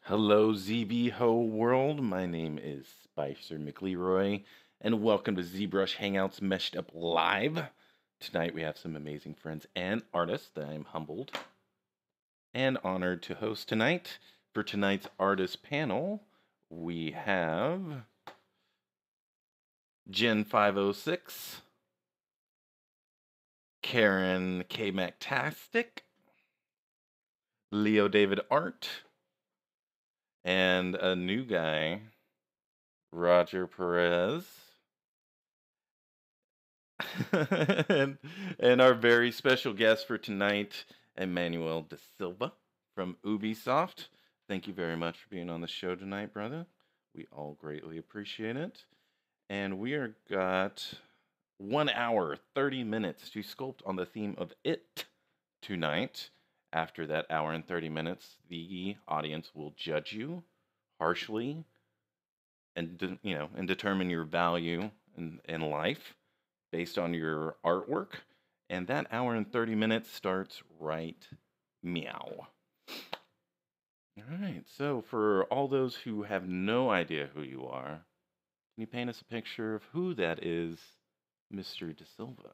Hello, ZB Ho world. My name is Spicer McLeroy, and welcome to ZBrush Hangouts Meshed Up Live. Tonight we have some amazing friends and artists that I'm humbled and honored to host tonight. For tonight's artist panel, we have Gen 506, Karen K. McTastic, Leo David Art, and a new guy, Roger Perez. and, and our very special guest for tonight, Emanuel DaSilva from Ubisoft. Thank you very much for being on the show tonight, brother. We all greatly appreciate it. And we are got 1 hour, 30 minutes to sculpt on the theme of it tonight. After that hour and 30 minutes, the audience will judge you harshly and and determine your value in life based on your artwork. And that hour and 30 minutes starts right meow. All right, so for all those who have no idea who you are, can you paint us a picture of who that is, Mr. DaSilva?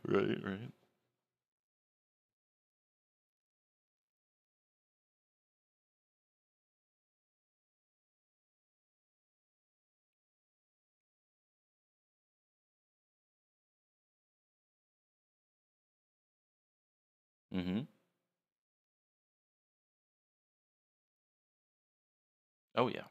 Right, right. Mm-hmm. Oh, yeah.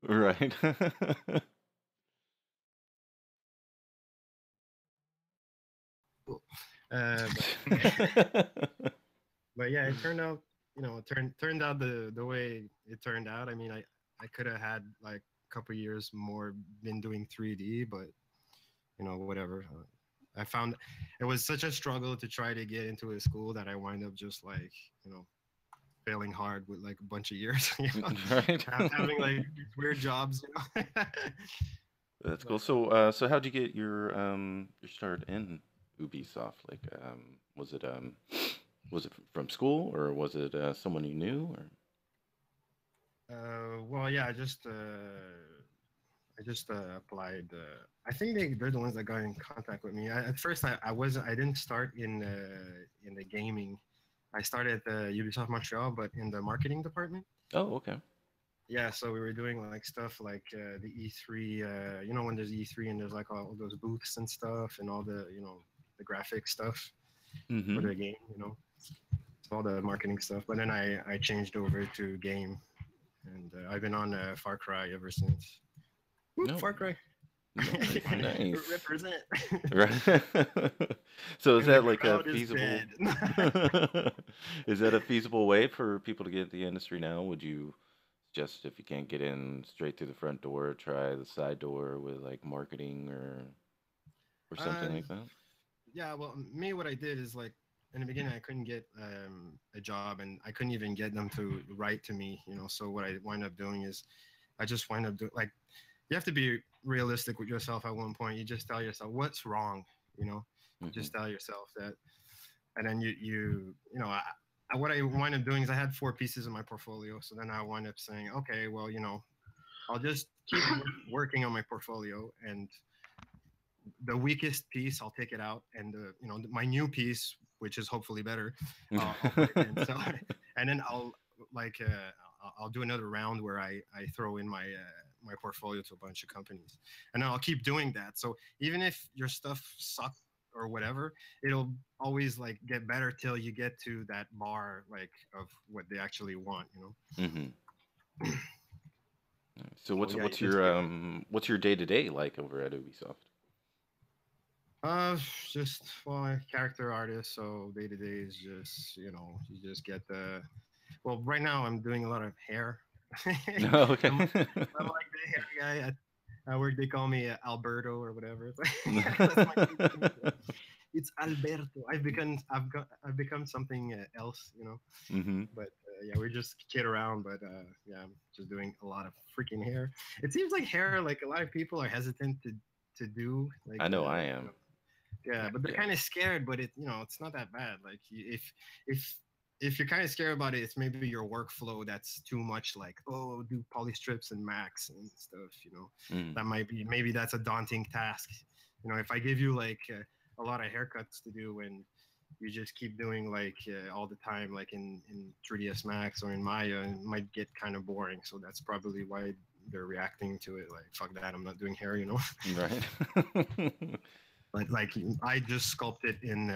Right. Cool. But but yeah, it turned out, it turned out the way it turned out. I mean, I could have had like a couple years more been doing 3D, but whatever. I found it was such a struggle to try to get into a school that I wind up just like failing hard with like a bunch of years, Right. having like these weird jobs, That's cool. But So how'd you get your start in Ubisoft? Like, was it from school or was it someone you knew? Or well, yeah, I just applied. I think they're the ones that got in contact with me. At first, I didn't start in the gaming. I started at the Ubisoft Montreal, but in the marketing department. oh, okay. Yeah, so we were doing like stuff like the E3. When there's E3 and there's like all those booths and stuff, and all the the graphic stuff for Mm-hmm. the game. So all the marketing stuff. But then I changed over to game, and I've been on Far Cry ever since. Whoop, No, Far Cry. nice, nice. Represent. Right. So is And the that like a crowd is feasible? dead. Is that a feasible way for people to get into the industry now? Would you suggest if you can't get in straight through the front door, try the side door with like marketing or uh, something like that? yeah, well, me, what I did is like in the beginning, I couldn't get a job, and I couldn't even get them to write to me. So what I wind up doing is I just wind up doing like you have to be realistic with yourself at one point. You just tell yourself what's wrong. You Mm-hmm. just tell yourself that, and then what I wind up doing is I had four pieces in my portfolio. So then I wind up saying, okay, well, I'll just keep working on my portfolio, and the weakest piece I'll take it out, and my new piece, which is hopefully better, I'll put it in. So and then like I'll do another round where I throw in my portfolio to a bunch of companies, and then I'll keep doing that. So even if your stuff sucks or whatever, it'll always like get better till you get to that bar like of what they actually want, you know. Mm-hmm. So So yeah, what's your day to day like over at Ubisoft? uh just well, I'm a character artist, so day to day is just, you know, you just get the well, right now I'm doing a lot of hair. No, okay. I'm like the hair guy at work. They call me Alberto or whatever. That's my nickname. It's Alberto. I've become something else, you know. Mm-hmm. But yeah, we just kid around. But yeah, I'm just doing a lot of freaking hair. It seems like hair, like a lot of people are hesitant to do. Like I know I am. yeah, but they're Yeah. kind of scared. But it's not that bad. Like if if you're kind of scared about it, it's maybe your workflow that's too much. Like, oh, do poly strips and max and stuff. Mm. That might be, maybe that's a daunting task. If I give you like a lot of haircuts to do and you just keep doing like all the time, like in 3ds Max or in Maya, it might get kind of boring. So that's probably why they're reacting to it. Like, fuck that, I'm not doing hair. Right. But like, I just sculpted in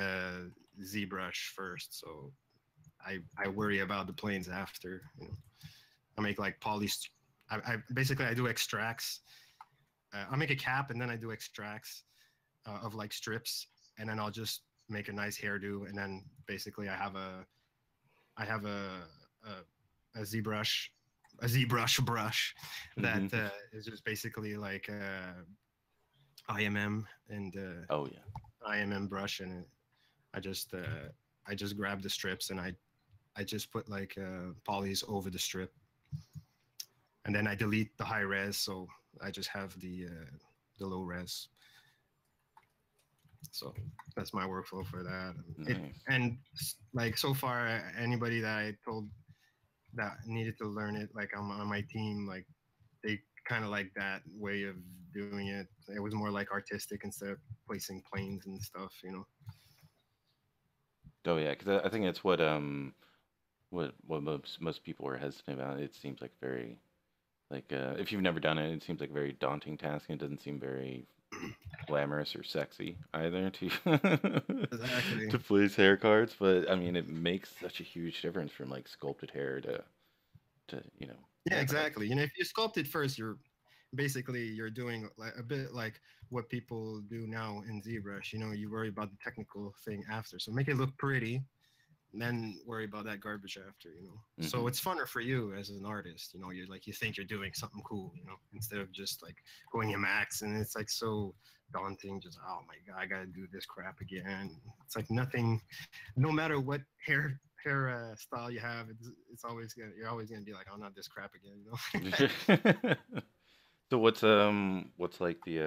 ZBrush first, so I worry about the planes after. I make like I basically I do extracts. I'll make a cap and then I do extracts of like strips, and then I'll just make a nice hairdo, and then basically I have a ZBrush brush that Mm-hmm. is just basically like IMM and Oh yeah. IMM brush, and I just grab the strips and I just put like polys over the strip, and then I delete the high res, so I just have the low res. So that's my workflow for that. Nice. And like so far, anybody that I told that needed to learn it, like on my team, like they kind of like that way of doing it. It was more like artistic instead of placing planes and stuff. Oh yeah, because I think it's what most people are hesitant about. It seems like very like if you've never done it, it seems like a very daunting task. And it doesn't seem very glamorous or sexy either to Exactly. to please hair cards. But I mean, it makes such a huge difference from like sculpted hair to Yeah, yeah. exactly. If you sculpt it first, you're doing like a bit like what people do now in ZBrush. You worry about the technical thing after, so make it look pretty, and then worry about that garbage after. So Mm-hmm. it's funner for you as an artist. You're like, you think you're doing something cool, instead of just like going in max, and it's like so daunting. Just, oh my god, I gotta do this crap again. It's like nothing. No matter what hair style you have, you're always gonna be like, oh, not this crap again. So what's like the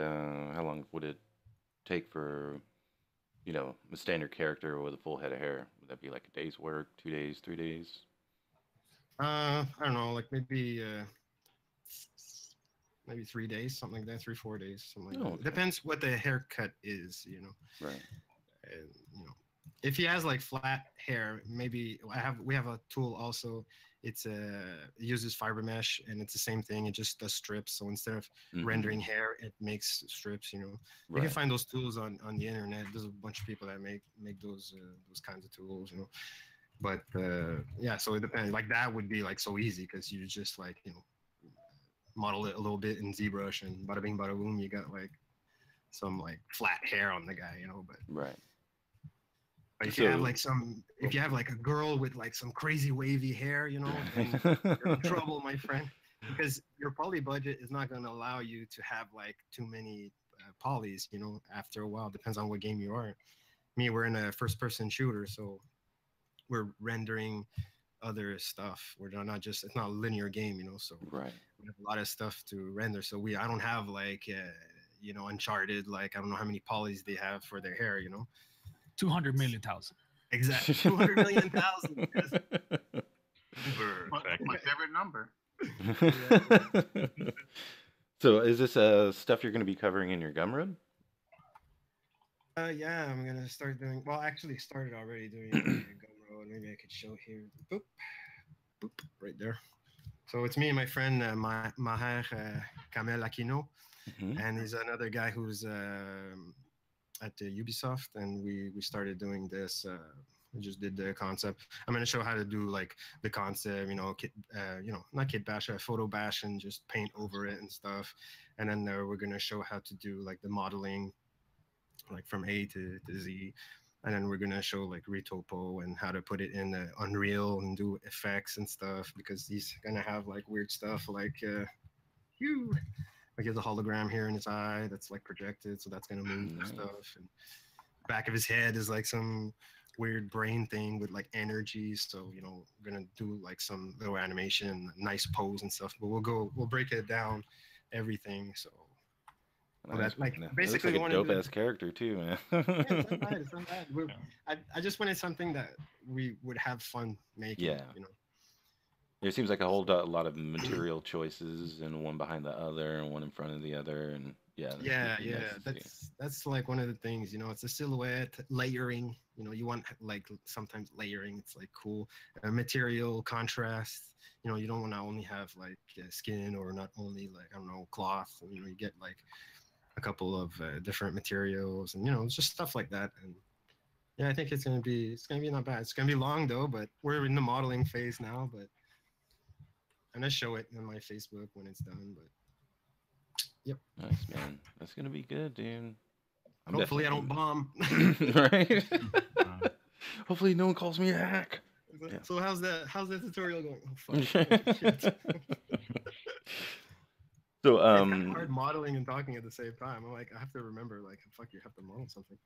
how long would it take for a standard character with a full head of hair? Would that be like a day's work, 2 days, 3 days? I don't know, like maybe 3 days, something like that, 3 4 days, something like Oh, that. It okay. depends what the haircut is. Right. And, if he has like flat hair, maybe we have a tool also. It uses fiber mesh, and it's the same thing. It just does strips. So instead of Mm-hmm. rendering hair, it makes strips. You can Right. find those tools on the internet. There's a bunch of people that make those kinds of tools. But yeah, so it depends. Like that would be like so easy because you just like model it a little bit in ZBrush, and bada bing, bada boom, you got like some like flat hair on the guy. Right. But So, if you have like a girl with like some crazy wavy hair, then you're in trouble, my friend, because your poly budget is not going to allow you to have like too many polys. After a while, depends on what game you are. Me, we're in a first-person shooter, so we're rendering other stuff. We're not just, it's not a linear game. So right. we have a lot of stuff to render. So I don't have like Uncharted, like I don't know how many polys they have for their hair. 200 million thousand. Exactly. 200 million thousand. Yes. My favorite number. So, is this stuff you're going to be covering in your Gumroad? Yeah, I'm gonna start doing. Well, actually, started already doing Gumroad. Maybe I could show here. Boop, boop, right there. So it's me and my friend Maher Kamel Aquino, Mm-hmm. and he's another guy who's at the Ubisoft, and we started doing this. We just did the concept. I'm gonna show how to do like the concept, not kit bash, photo bash, and just paint over it and stuff. And then we're gonna show how to do like the modeling, like from A to Z. And then we're gonna show like retopo and how to put it in the Unreal and do effects and stuff, because he's gonna have like weird stuff like like he has a hologram here in his eye that's like projected, so that's gonna move and stuff. And back of his head is like some weird brain thing with like energy. So we're gonna do like some little animation, nice pose and stuff. But we'll break it down, everything. So Nice. that like It basically looks like a dope ass character too, man. Yeah, it's not bad. It's not bad. I just wanted something that we would have fun making. Yeah. It seems like a lot of material choices, and one behind the other, and one in front of the other, and yeah. That's like one of the things. It's a silhouette layering. You want like sometimes layering. It's like cool material contrast. You don't want to only have like skin, or not only like I don't know, cloth. You get like a couple of different materials, and it's just stuff like that. And yeah, I think it's gonna be not bad. It's gonna be long though, but we're in the modeling phase now. But I'm gonna show it on my Facebook when it's done. But yep. Nice, man. That's gonna be good, dude. Hopefully I don't bomb. Right. Hopefully no one calls me a hack. Yeah. So how's the tutorial going? Oh, fuck. Shit. So it's kind of hard modeling and talking at the same time. I'm like, I have to remember, like, fuck, you have to model something.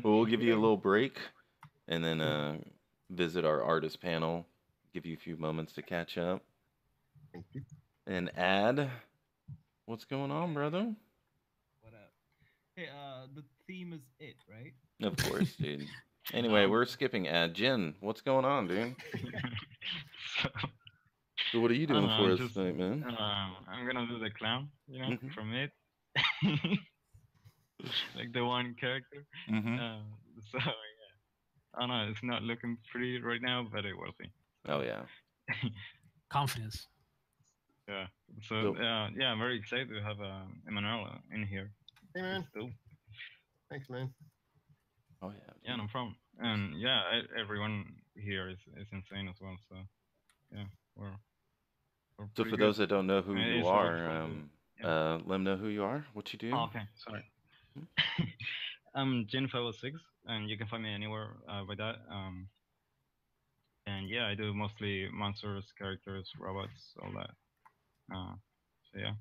Well, we'll give you a little break, and then visit our artist panel. Give you a few moments to catch up. Thank you. And add, what's going on, brother? What up? Hey, the theme is it, right? Of course, dude. Anyway, we're skipping ad. Jen, what's going on, dude? So what are you doing for us tonight, man? I'm gonna do the clown, from it. Like the one character. So yeah. I don't know, it's not looking pretty right now, but it will be. Oh yeah. Confidence. Yeah. So yeah, I'm very excited to have Emanuel in here. Hey man. Thanks, man. Oh yeah. Yeah, no problem. And yeah, everyone here is insane as well. So yeah, we're so for those that don't know who you are, let them know who you are, what you do. Oh, okay, sorry. I'm Jin506, and you can find me anywhere by that. And yeah, I do mostly monsters, characters, robots, all that. So yeah.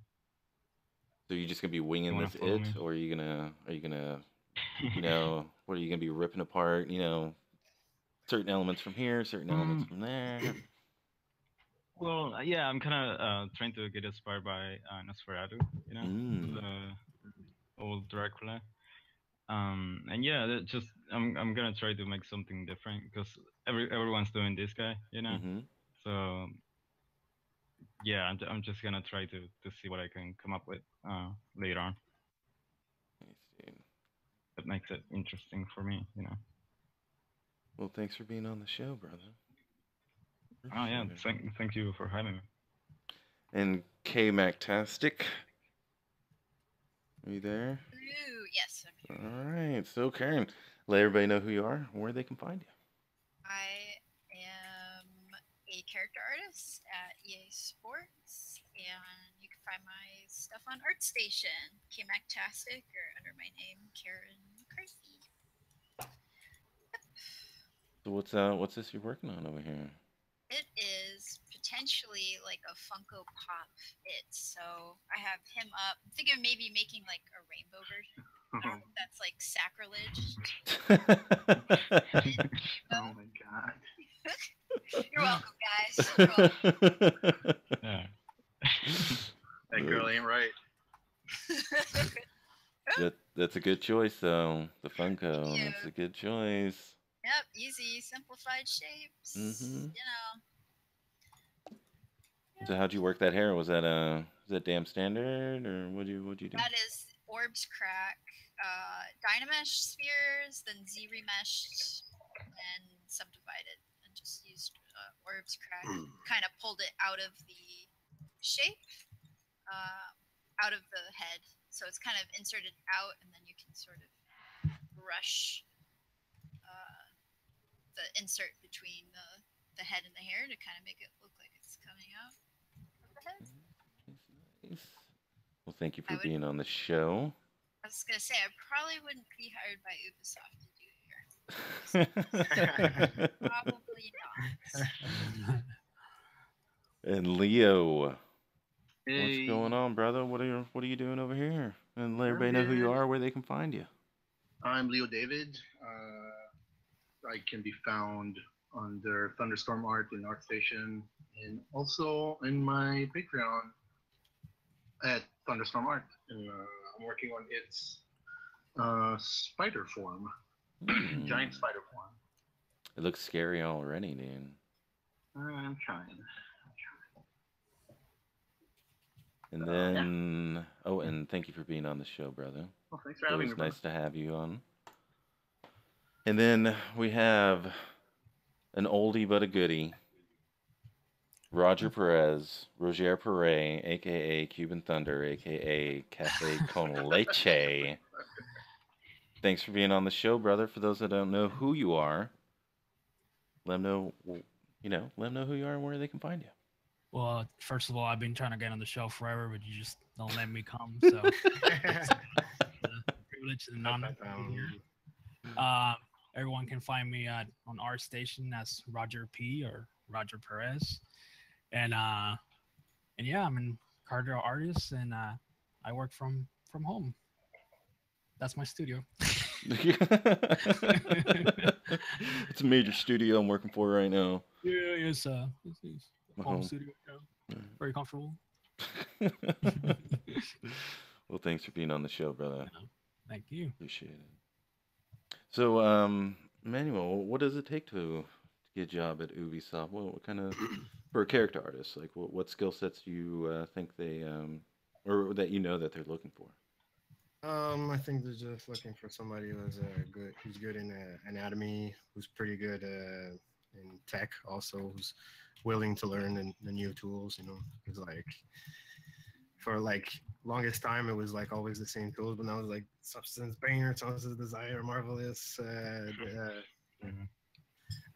So you're just gonna be winging this or are you gonna what are you gonna be ripping apart? Certain elements from here, certain elements from there. Well, yeah, I'm kind of trying to get inspired by Nosferatu, the old Dracula. And yeah, just I'm gonna try to make something different because everyone's doing this guy, So yeah, I'm just gonna try to see what I can come up with later on. That makes it interesting for me, Well, thanks for being on the show, brother. Oh yeah, thank you for having me. And K-Mactastic, are you there? Hello. Yes, I'm here. All right, so Karen, let everybody know who you are, where they can find you. I am a character artist at EA Sports, and you can find my stuff on ArtStation, K-Mactastic, or under my name, Karen McCarthy. Yep. So what's this you're working on over here? It is potentially like a Funko Pop so I have him up. I'm thinking of maybe making like a rainbow version. I don't know if that's like sacrilege. Oh my god. You're welcome, guys. You're welcome. Yeah. That girl ain't right. That's a good choice, though. The Funko. Yeah. That's a good choice. Yep, easy, simplified shapes. You know. So how'd you work that hair? Was that damn standard, or what'd you do? That is Orbs Crack, Dynamesh spheres, then Z-remeshed, and subdivided, and just used Orbs Crack. Kind of pulled it out of the shape, out of the head, so it's kind of inserted out, and then you can sort of brush the insert between the head and the hair to kind of make it look like it's coming out of the head. Nice. Well, thank you for being on the show. I was gonna say I probably wouldn't be hired by Ubisoft to do your probably not. And Leo, Hey. what's going on, brother? What are you doing over here? And let everybody know who you are, where they can find you. I'm Leo David. I can be found under Thunderstorm Art in ArtStation, and also in my Patreon at Thunderstorm Art. And I'm working on its spider form, giant spider form. It looks scary already, dude. I'm trying. And then, oh, and thank you for being on the show, brother. Well, thanks for having me. It was nice to have you on. And then we have an oldie but a goodie, Roger Perez, Roger Perez, a.k.a. Cuban Thunder, a.k.a. Cafe Con Leche. Thanks for being on the show, brother. For those that don't know who you are, let them know, let them know who you are and where they can find you. Well, first of all, I've been trying to get on the show forever, but you just don't let me come. So, it's a privilege and an honor to be here. Everyone can find me on ArtStation as Roger P or Roger Perez, and yeah, I'm an cardinal artist, and I work from home. That's my studio. It's a major studio I'm working for right now. Yeah, it's home studio. Yeah. Very comfortable. Well, thanks for being on the show, brother. Yeah. Thank you. Appreciate it. So, Manuel, what does it take to get a job at Ubisoft? What kind of, for a character artist, like what skill sets do you think they, or that that they're looking for? I think they're just looking for somebody who's good in anatomy, who's pretty good in tech, also who's willing to learn the new tools. Because for longest time it was always the same tools, but now it's like Substance Painter, Substance Designer, Marvelous,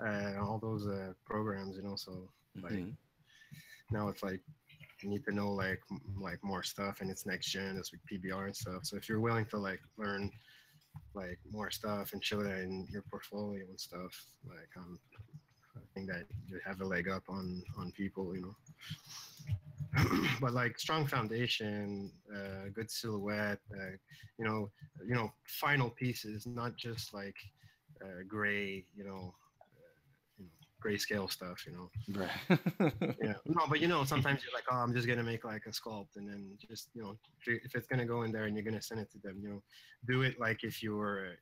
all those programs. So now it's you need to know more stuff, and it's next gen, it's PBR and stuff. So if you're willing to learn more stuff and show that in your portfolio and stuff, I think that you have a leg up on people. But strong foundation, good silhouette, final pieces, not just gray, grayscale stuff, Right. Yeah. No, but sometimes you're like, oh, I'm just gonna make a sculpt, and then just if it's gonna go in there and you're gonna send it to them, do it if you were,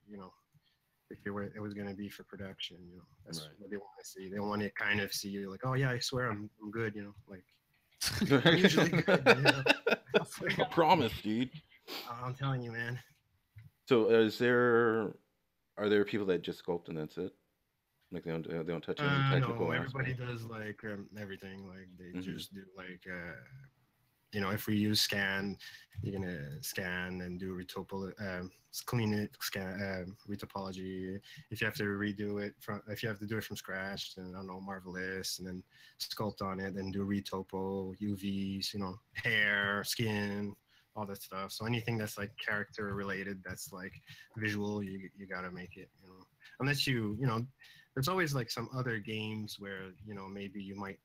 it was gonna be for production, that's right. what they want to see. They want to kind of see you oh yeah, I swear I'm good, I'm usually good. I promise, dude. I'm telling you, man. So, are there people that just sculpt and that's it? They don't touch any technical. No, everybody does everything. They just do if we use scan, you're gonna scan and do clean it, scan, retopology. If you have to redo it if you have to do it from scratch, then I don't know, Marvelous, and then sculpt on it, then do retopo, UVs, hair, skin, all that stuff. So anything that's character related, that's visual, you gotta make it. Unless there's always some other games where maybe you might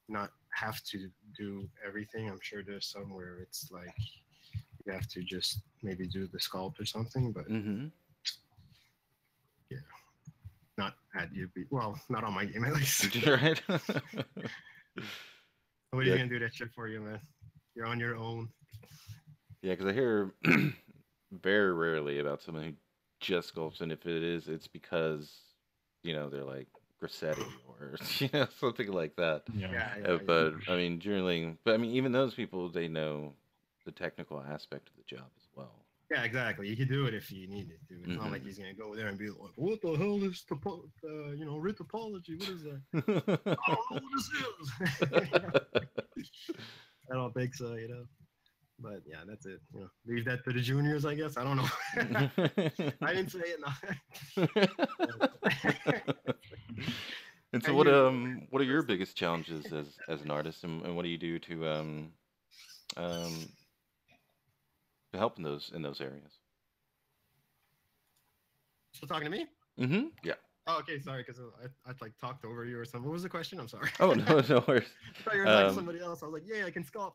not have to do everything. I'm sure there's some where it's you have to just maybe do the sculpt or something, but yeah, not at UB. Well, not on my game at least. Right. Nobody's gonna do that shit for you, man. You're on your own. Yeah, because I hear very rarely about someone who just sculpts, and if it is, it's because they're Grassetti or something like that. But I mean, generally, even those people, they know the technical aspect of the job as well. Yeah, exactly. You can do it if you need it to. It's not like he's gonna go there and be like, "What the hell is retopology? What is that? I don't know what this is." I don't think so. But yeah, that's it. You know, leave that to the juniors, I guess. I don't know. I didn't say it. No. And so, what are your biggest challenges as an artist, and what do you do um, to help in those areas? Still talking to me? Mm-hmm. Yeah. Oh, okay. Sorry, because I like talked over you or something. What was the question? I'm sorry. Oh, no, no worries. I thought you were talking to somebody else. I was like, yeah, I can sculpt.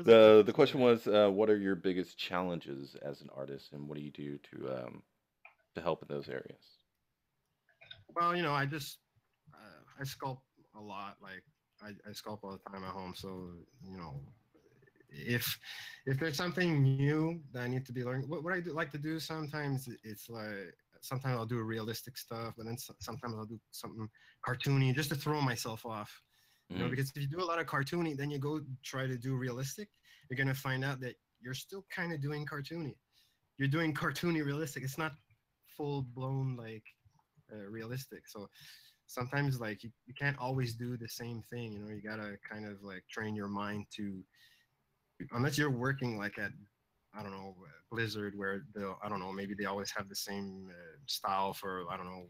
The question was, what are your biggest challenges as an artist, and what do you do to help in those areas? Well, you know, I just I sculpt a lot. Like I sculpt all the time at home. So you know, if there's something new that I need to be learning, what I do like to do sometimes, it's like sometimes I'll do realistic stuff, but then sometimes I'll do something cartoony just to throw myself off. You know, because if you do a lot of cartoony, then you go try to do realistic, you're gonna find out that you're still kind of doing cartoony. You're doing cartoony realistic. It's not full blown like realistic. So sometimes like you can't always do the same thing. You know, you gotta kind of like train your mind to, unless you're working like at, I don't know, Blizzard, where they'll, I don't know, maybe they always have the same style for, I don't know,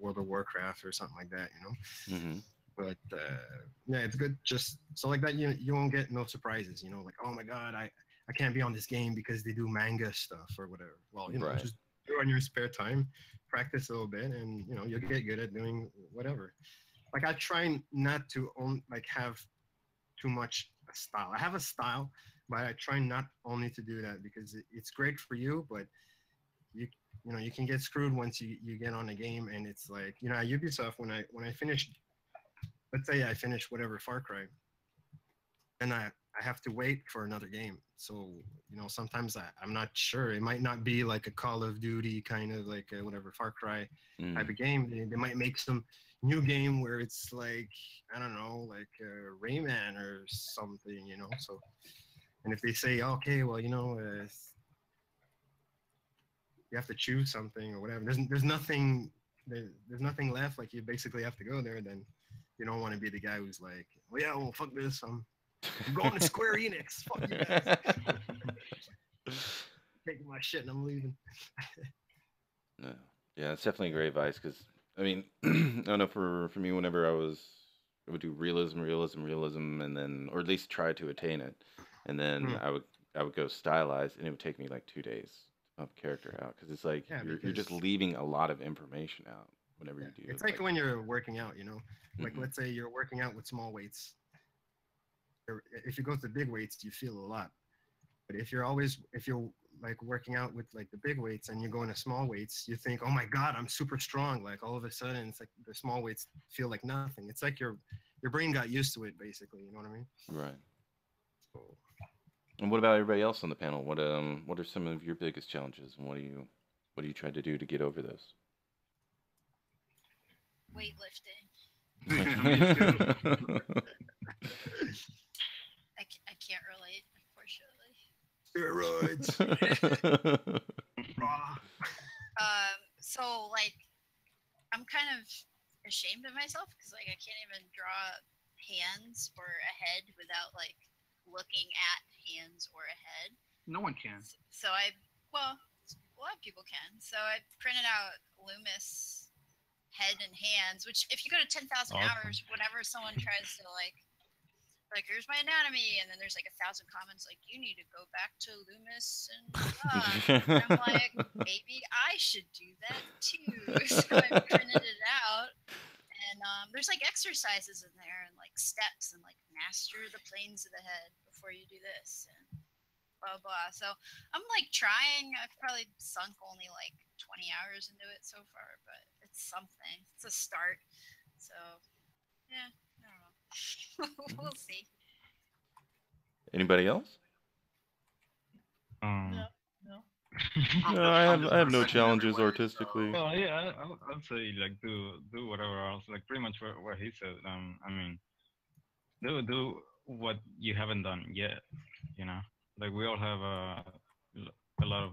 World of Warcraft or something like that, you know. Mm-hmm. But yeah, it's good just so like that you won't get no surprises, you know, like, oh my god, I can't be on this game because they do manga stuff or whatever. Well, you know, Right. just do it on your spare time, practice a little bit, and you know, you'll get good at doing whatever. Like I try not to have too much style. I have a style, but I try not only to do that because it's great for you, but you you know, you can get screwed once you get on a game. And it's like, you know, at Ubisoft, when I finished, let's say I finish whatever Far Cry, and I have to wait for another game. So, you know, sometimes I'm not sure. It might not be like a Call of Duty kind of like a whatever Far Cry type of game. They might make some new game where it's like, I don't know, like Rayman or something, you know. So, and if they say, okay, well, you know, you have to choose something or whatever, there's nothing there's nothing left. Like you basically have to go there. Then you don't want to be the guy who's like, well, yeah, well, fuck this. I'm going to Square Enix. Fuck you guys. Taking my shit and I'm leaving. No. Yeah, it's definitely great advice because I mean, I don't know, for me, whenever I would do realism, and then, or at least try to attain it, and then I would go stylized, and it would take me like 2 days to pump a character out because it's like you're just leaving a lot of information out whenever you do. It's like when you're working out, you know, like let's say you're working out with small weights. If you go to big weights, you feel a lot. But if you're like working out with like the big weights and you go into small weights, you think, oh my god, I'm super strong. Like all of a sudden, it's like the small weights feel like nothing. It's like your brain got used to it, basically. You know what I mean? Right. So, and what about everybody else on the panel? What are some of your biggest challenges, and what do you try to do to get over those? Weightlifting. I can't relate, unfortunately. Steroids. So like, I'm kind of ashamed of myself because like I can't even draw hands or a head without like looking at hands or a head. No one can. So a lot of people can. So I printed out Loomis head and hands, which if you go to 10,000 hours, whenever someone tries to like here's my anatomy, and then there's like 1,000 comments like, you need to go back to Loomis and and I'm like, maybe I should do that too. So I printed it out, and there's like exercises in there and like steps and like master the planes of the head before you do this and blah blah. So I'm like trying. I've probably sunk only like 20 hours into it so far, but it's something. It's a start. So yeah. We'll see. Anybody else? No. No, I have no challenges artistically. Well, yeah, I'd say like do whatever else. Like pretty much what he said. I mean, do what you haven't done yet. You know, like we all have a lot of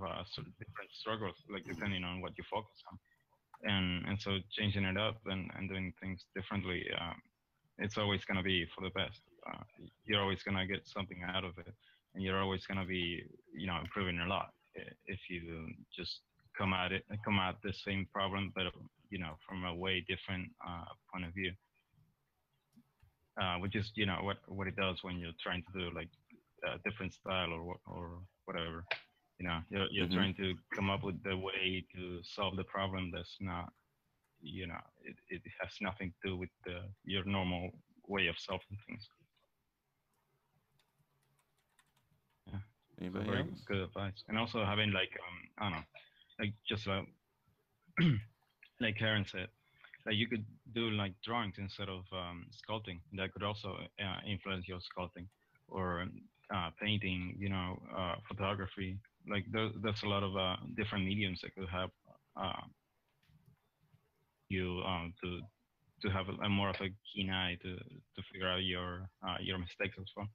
different struggles, like depending on what you focus on, and so changing it up and doing things differently. it's always gonna be for the best. You're always gonna get something out of it, and you're always gonna be, improving a lot if you just come at the same problem, but from a way different point of view. Which is what it does when you're trying to do like a different style or whatever. You're trying to come up with the way to solve the problem that's not, it has nothing to do with your normal way of solving things. Yeah. Anybody very else? good advice. And also having like I don't know, like just like Karen said, like you could do like drawings instead of sculpting. That could also influence your sculpting, or painting. Photography. Like there's a lot of different mediums that could help you to have a more of a keen eye to figure out your mistakes as well.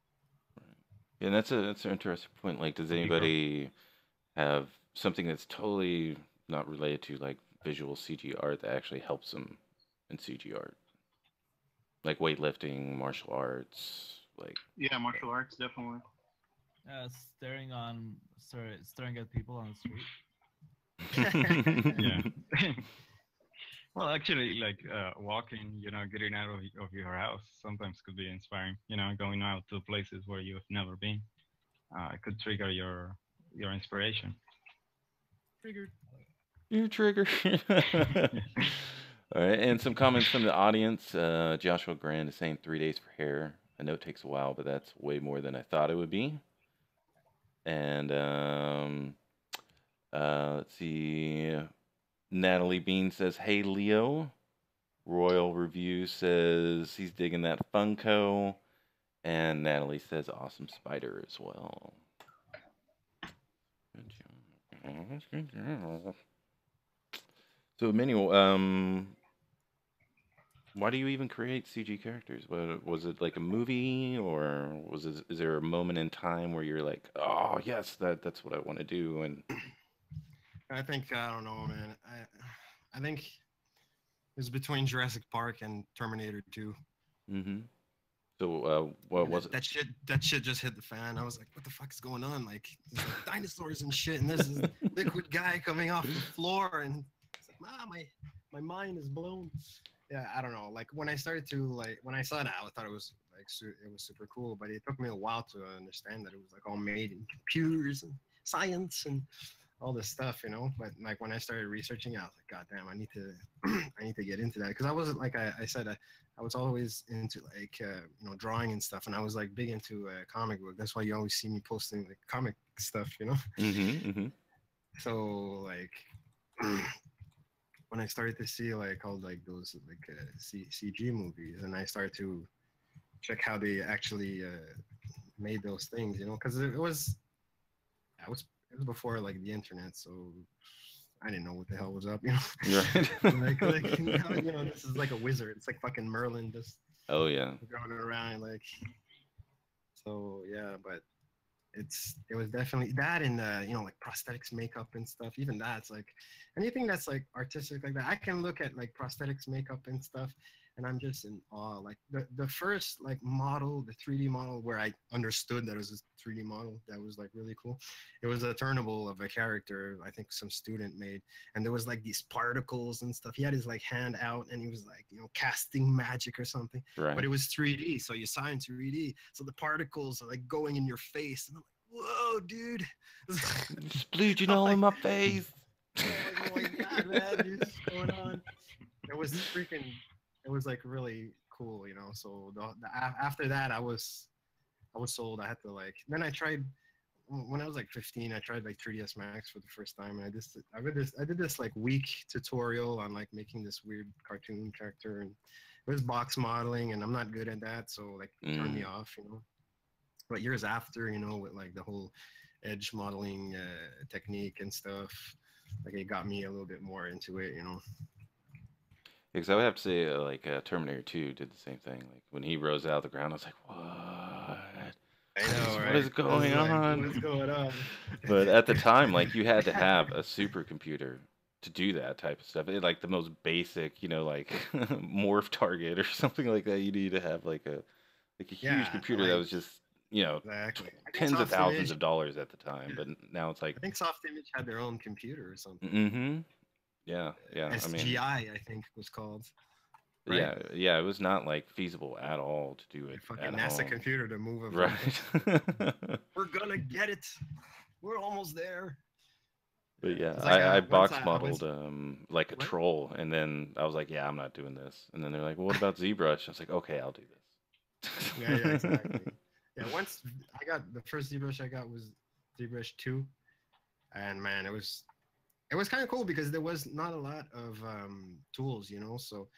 Yeah, and that's an interesting point. Like, does anybody have something that's totally not related to like visual CG art that actually helps them in CG art? Like weightlifting, martial arts, like. Yeah, martial arts definitely. Staring at people on the street. Yeah. Well, actually, like walking, getting out of your house sometimes could be inspiring. Going out to places where you've never been, it could trigger your inspiration. Triggered. You're triggered. All right, and some comments from the audience. Joshua Grand is saying 3 days for hair. I know it takes a while, but that's way more than I thought it would be. And let's see. Natalie Bean says, "Hey Leo." Royal Review says he's digging that Funko, and Natalie says, "Awesome spider" as well. Good job. So, Emanuel, why do you even create CG characters? Was it like a movie, or is there a moment in time where you're like, "Oh yes, that's what I want to do"? And I think I don't know, man. I think it was between Jurassic Park and Terminator 2. Mm-hmm. So what was it? That shit just hit the fan. I was like, what the fuck is going on? Like, there's like dinosaurs and shit, and there's this liquid guy coming off the floor, and it's like, my mind is blown. Yeah, I don't know. Like when I started to when I saw that, I thought it was like it was super cool, but it took me a while to understand that it was like all made in computers and science and all this stuff, But like when I started researching, I was like, God damn, I need to get into that, because I wasn't like I said, I was always into like drawing and stuff, and I was like big into comic book. That's why you always see me posting like comic stuff, Mm-hmm, mm-hmm. So like when I started to see like all like those like CG movies, and I started to check how they actually made those things, because it was before like the internet, so I didn't know what the hell was up, Right. like this is like a wizard. It's like fucking Merlin just Oh yeah. going around like. So yeah, but it was definitely that, and like prosthetics, makeup and stuff. Even that's like anything that's like artistic like that. I can look at like prosthetics, makeup and stuff, and I'm just in awe. Like the first like model, the 3D model, where I understood that it was a 3D model that was like really cool. It was a turnable of a character I think some student made, and there was like these particles and stuff. He had his like hand out, and he was like casting magic or something. Right. But it was 3D, so you saw in 3D. So the particles are like going in your face, and I'm like, whoa, dude! Splooging all in my face. Oh my God, man, dude, what's going on? It was freaking. It was like really cool, So after that, I was sold. I had to like. Then I tried when I was like 15. I tried like 3ds Max for the first time, and I did this like week tutorial on like making this weird cartoon character, and it was box modeling, and I'm not good at that, so like it turned me off, But years after, with like the whole edge modeling technique and stuff, like it got me a little bit more into it, Because I would have to say, like Terminator 2 did the same thing. Like when he rose out of the ground, I was like, "What? I know, right? What is going on? What's going on?" But at the time, like you had to have a supercomputer to do that type of stuff. Like the most basic, like morph target or something like that. You need to have like a huge computer that was just exactly. tens of thousands of dollars at the time, but now it's like I think Soft Image had their own computer or something. Mm-hmm. Yeah. SGI, I think it was called. Right? Yeah. It was not like feasible at all to do it. Fucking NASA computer to move it. Right. We're gonna get it. We're almost there. But yeah, I box modeled like a troll, and then I was like, yeah, I'm not doing this. And then they're like, well, what about ZBrush? I was like, okay, I'll do this. Yeah, exactly. Yeah, once I got the first ZBrush I got was ZBrush 2, and man, it was kind of cool because there was not a lot of tools, so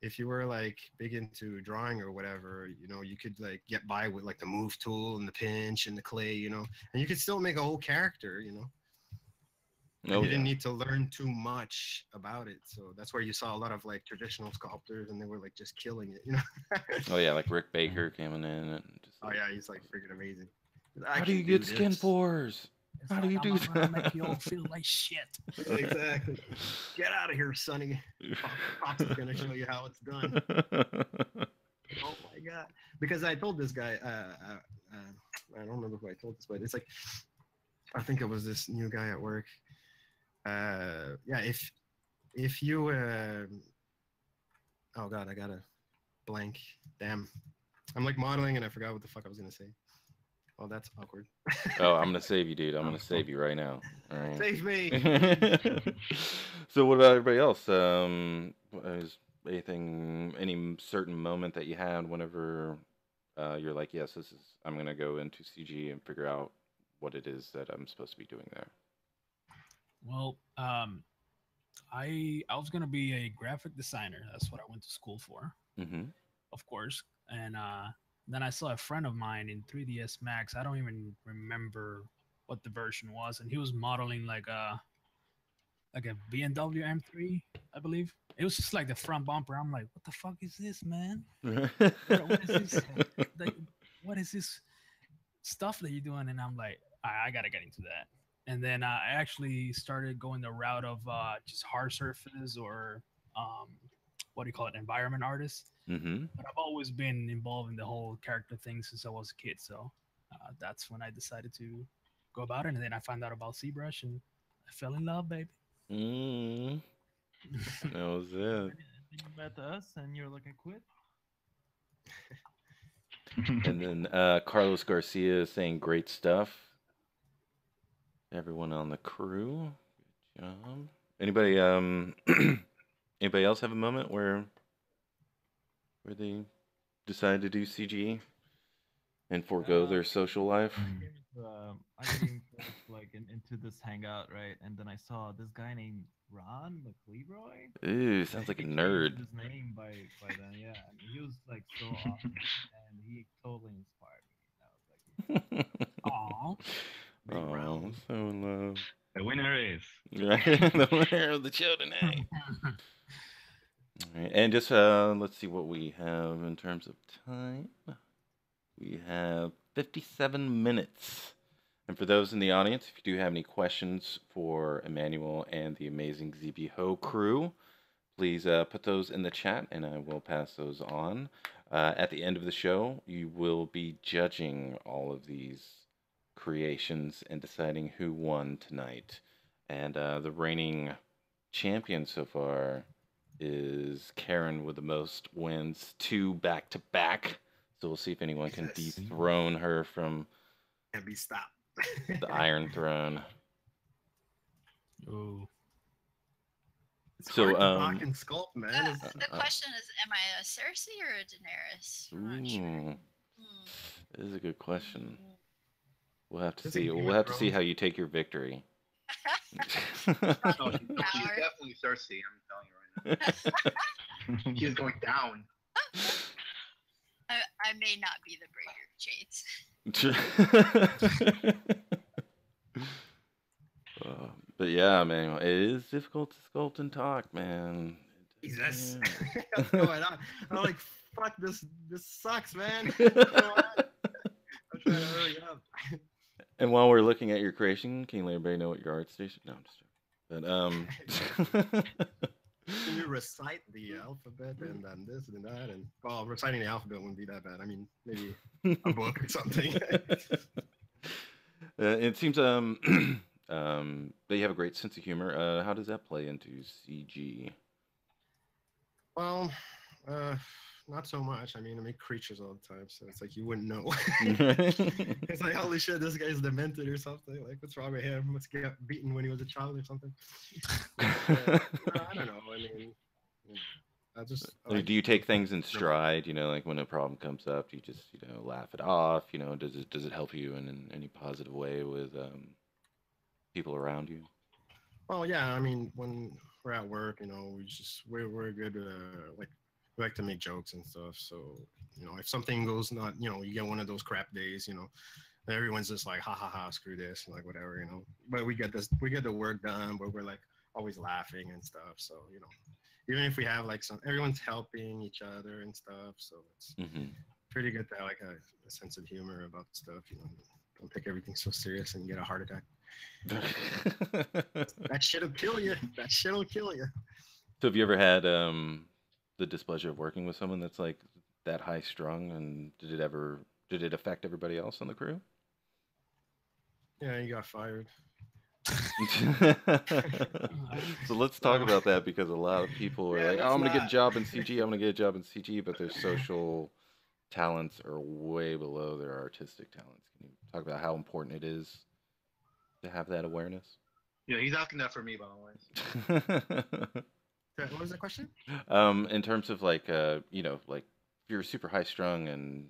if you were like big into drawing or whatever, you could like get by with like the move tool and the pinch and the clay, and you could still make a whole character, you didn't need to learn too much about it. So that's where you saw a lot of like traditional sculptors, and they were like just killing it, Oh yeah, like Rick Baker coming in and just oh yeah, he's like freaking amazing. How do you get skin pores? How do you do that? I'm gonna make you all feel like shit. Exactly. Get out of here, Sonny. Fox is gonna show you how it's done. Oh my god! Because I told this guy, I don't remember who I told this, but it's like, I think it was this new guy at work. Yeah, if you, oh god, I got a blank. Damn, I'm like modeling and I forgot what the fuck I was gonna say. Oh, that's awkward. Oh, I'm gonna save you, dude. I'm gonna save you right now. All right. Save me. So, what about everybody else? Is any certain moment that you had whenever you're like, yes, I'm gonna go into CG and figure out what it is that I'm supposed to be doing there? Well, I was gonna be a graphic designer. That's what I went to school for, of course. And then I saw a friend of mine in 3ds Max. I don't even remember what the version was, and he was modeling like a BMW M3, I believe. It was just like the front bumper. I'm like, what the fuck is this, man? What is this? What is this stuff that you're doing? And I'm like, I gotta get into that. And then I actually started going the route of just hard surface or what do you call it, environment artist. But I've always been involved in the whole character thing since I was a kid. So that's when I decided to go about it. And then I found out about ZBrush and I fell in love, baby. That was it. You met us and you're looking quit. And then Carlos Garcia is saying great stuff. Everyone on the crew, good job. Anybody anybody else have a moment where they decide to do CG and forego their social life? I came like into this hangout, right? And then I saw this guy named Ron McLeroy. Ooh, sounds like a nerd. His name by then, yeah. And he was like so awesome, and he totally inspired me. And I was like, Aww. Oh, so in love. The winner is the winner of the show tonight. All right, and just let's see what we have in terms of time. We have 57 minutes. And for those in the audience, if you do have any questions for Emanuel and the amazing ZBHO crew, please put those in the chat and I will pass those on. At the end of the show, you will be judging all of these creations and deciding who won tonight. And the reigning champion so far is Karen with the most wins, 2 back-to-back. So we'll see if anyone can dethrone her from Can't be stopped. the Iron Throne. Ooh. It's So, hard to rock and sculpt, man. The question is, am I a Cersei or a Daenerys? I'm not sure. This is a good question. We'll have to This see. is We'll have to see how you take your victory. No, she's definitely Cersei. I'm telling you right now. She's going down. I may not be the breaker of chains. But yeah, man, it is difficult to sculpt and talk, man. Jesus. Yeah. What's going on? I'm like, fuck, this sucks, man. I'm trying to hurry up. And while we're looking at your creation, can you let everybody know what your art station? No, I'm just But Can you recite the alphabet and then this and that? And well, reciting the alphabet wouldn't be that bad. I mean, maybe a book or something. It seems that you have a great sense of humor. How does that play into CG? Well, not so much. I mean, I make creatures all the time, so it's like you wouldn't know. It's like, holy shit, this guy's demented or something. Like, what's wrong with him? Must get beaten when he was a child or something. No, I don't know. I mean, I just. Do you take things in stride? You know, like when a problem comes up, do you just laugh it off? You know, does it help you in any positive way with people around you? Well, yeah. I mean, when we're at work, we're good. Like we like to make jokes and stuff. So if something goes not, you get one of those crap days, everyone's just like, ha ha ha, screw this, like whatever. But we get the work done, but we're like always laughing and stuff. So even if we have like everyone's helping each other and stuff. So it's pretty good to have like a sense of humor about stuff. Don't take everything so serious and get a heart attack. That shit'll kill you. That shit'll kill you. So have you ever had the displeasure of working with someone that's like that high strung, and did it affect everybody else on the crew? Yeah, you got fired. So let's talk about that, because a lot of people are like, oh, I'm gonna get a job in CG, I'm gonna get a job in CG, but their social talents are way below their artistic talents. Can you talk about how important it is to have that awareness? Yeah, he's asking that for me, by the way. What was the question? In terms of like like if you're super high strung and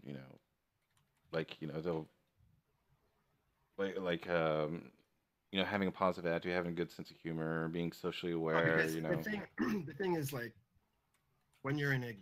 they'll having a positive attitude, having a good sense of humor, being socially aware. The thing is, like, when you're in a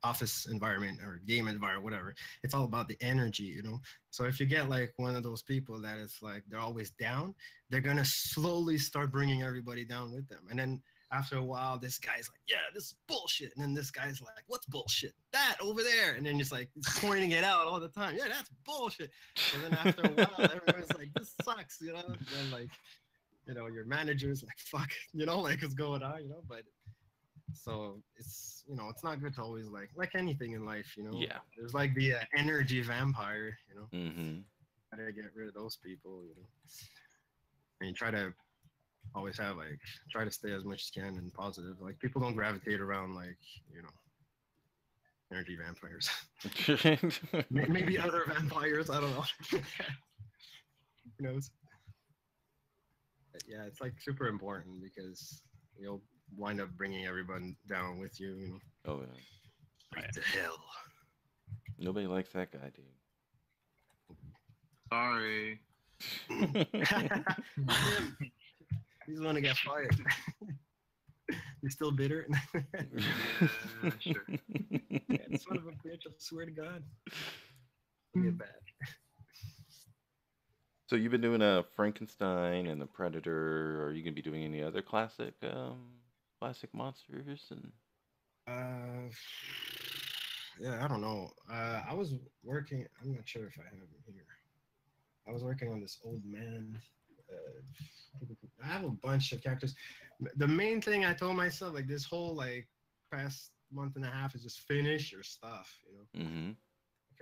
office environment or game environment, whatever, it's all about the energy, So if you get like one of those people that is like they're always down, they're gonna slowly start bringing everybody down with them, and then after a while, this guy's like, yeah, this is bullshit. And then this guy's like, what's bullshit? That over there. And then it's like, he's pointing it out all the time. Yeah, that's bullshit. And then after a while, everyone's like, this sucks, And then like, your manager's like, fuck, like what's going on, But so it's, it's not good to always like anything in life, Yeah. There's like the energy vampire, Mm-hmm. Gotta get rid of those people, And you try to always have try to stay as much as you can and positive. Like people don't gravitate around energy vampires. Maybe other vampires, I don't know. Who knows? But yeah, it's like super important because you'll wind up bringing everyone down with you. Oh yeah. Right to hell. Nobody likes that guy, dude. Sorry. He's the one to get fired. You're still bitter? Yeah, sure. Yeah, son of a bitch, I swear to God. Get bad. So you've been doing a Frankenstein and the Predator. Are you going to be doing any other classic monsters? And yeah, I don't know. I was working. I'm not sure if I have it here. I was working on this old man. I have a bunch of characters. The main thing I told myself, like this whole past month and a half, is just finish your stuff, Mm-hmm.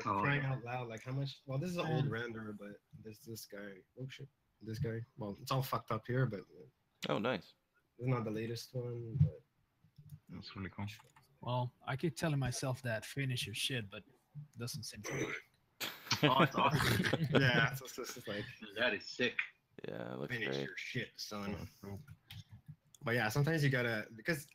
For crying out loud, like how much? Well, this is an old render, but there's this guy. Oh shit, this guy. Well, it's all fucked up here, but oh, nice. It's not the latest one, but that's really cool. Well, I keep telling myself that finish your shit, but it doesn't seem to work. Oh, it's awesome. Yeah, it's just like that is sick. Yeah, it looks finish great. your shit, son. But yeah, sometimes you gotta, because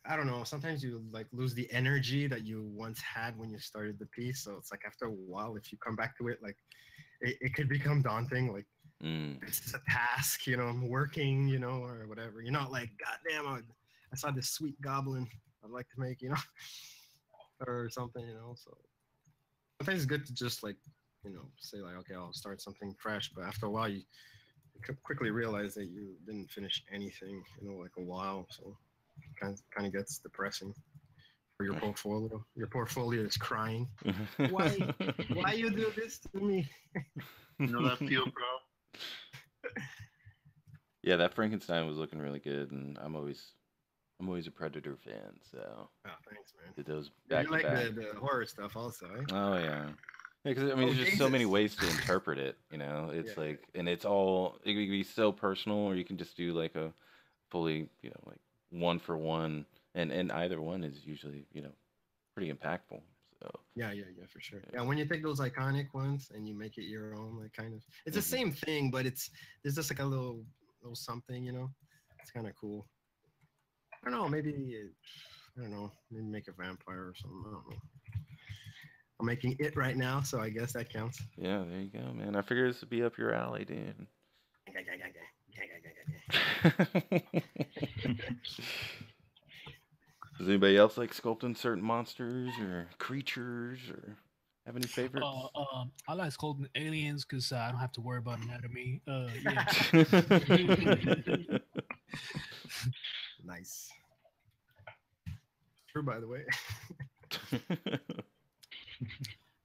I don't know, sometimes you lose the energy that you once had when you started the piece. So it's like after a while, if you come back to it, it could become daunting. Like it's a task, I'm working, or whatever. You're not like, goddamn, I saw this sweet goblin I'd like to make, or something, So sometimes it's good to just say okay, I'll start something fresh. But after a while, you quickly realize that you didn't finish anything, a while. So it kind of gets depressing for your portfolio. Your portfolio is crying. Why you do this to me? You know that feel, bro? Yeah, that Frankenstein was looking really good, and I'm always a Predator fan. So Oh, thanks, man. did those Yeah, back you to like back. the horror stuff also, eh? Oh yeah. Because I mean, Oh, there's just so many Jesus. ways to interpret it. You know, Yeah, it's like, and it's all it can be so personal, or you can just do like a fully, like one for one, and either one is usually, pretty impactful. So. yeah, for sure. Yeah, when you take those iconic ones and you make it your own, like kind of, it's the same thing, but there's just like a little something, It's kind of cool. I don't know, maybe I don't know, maybe make a vampire or something. I don't know. I'm making it right now, so I guess that counts. Yeah, there you go, man. I figured this would be up your alley, dude. Does anybody else like sculpting certain monsters or creatures, or have any favorites? I like sculpting aliens because I don't have to worry about anatomy. Yeah. Nice. True, by the way.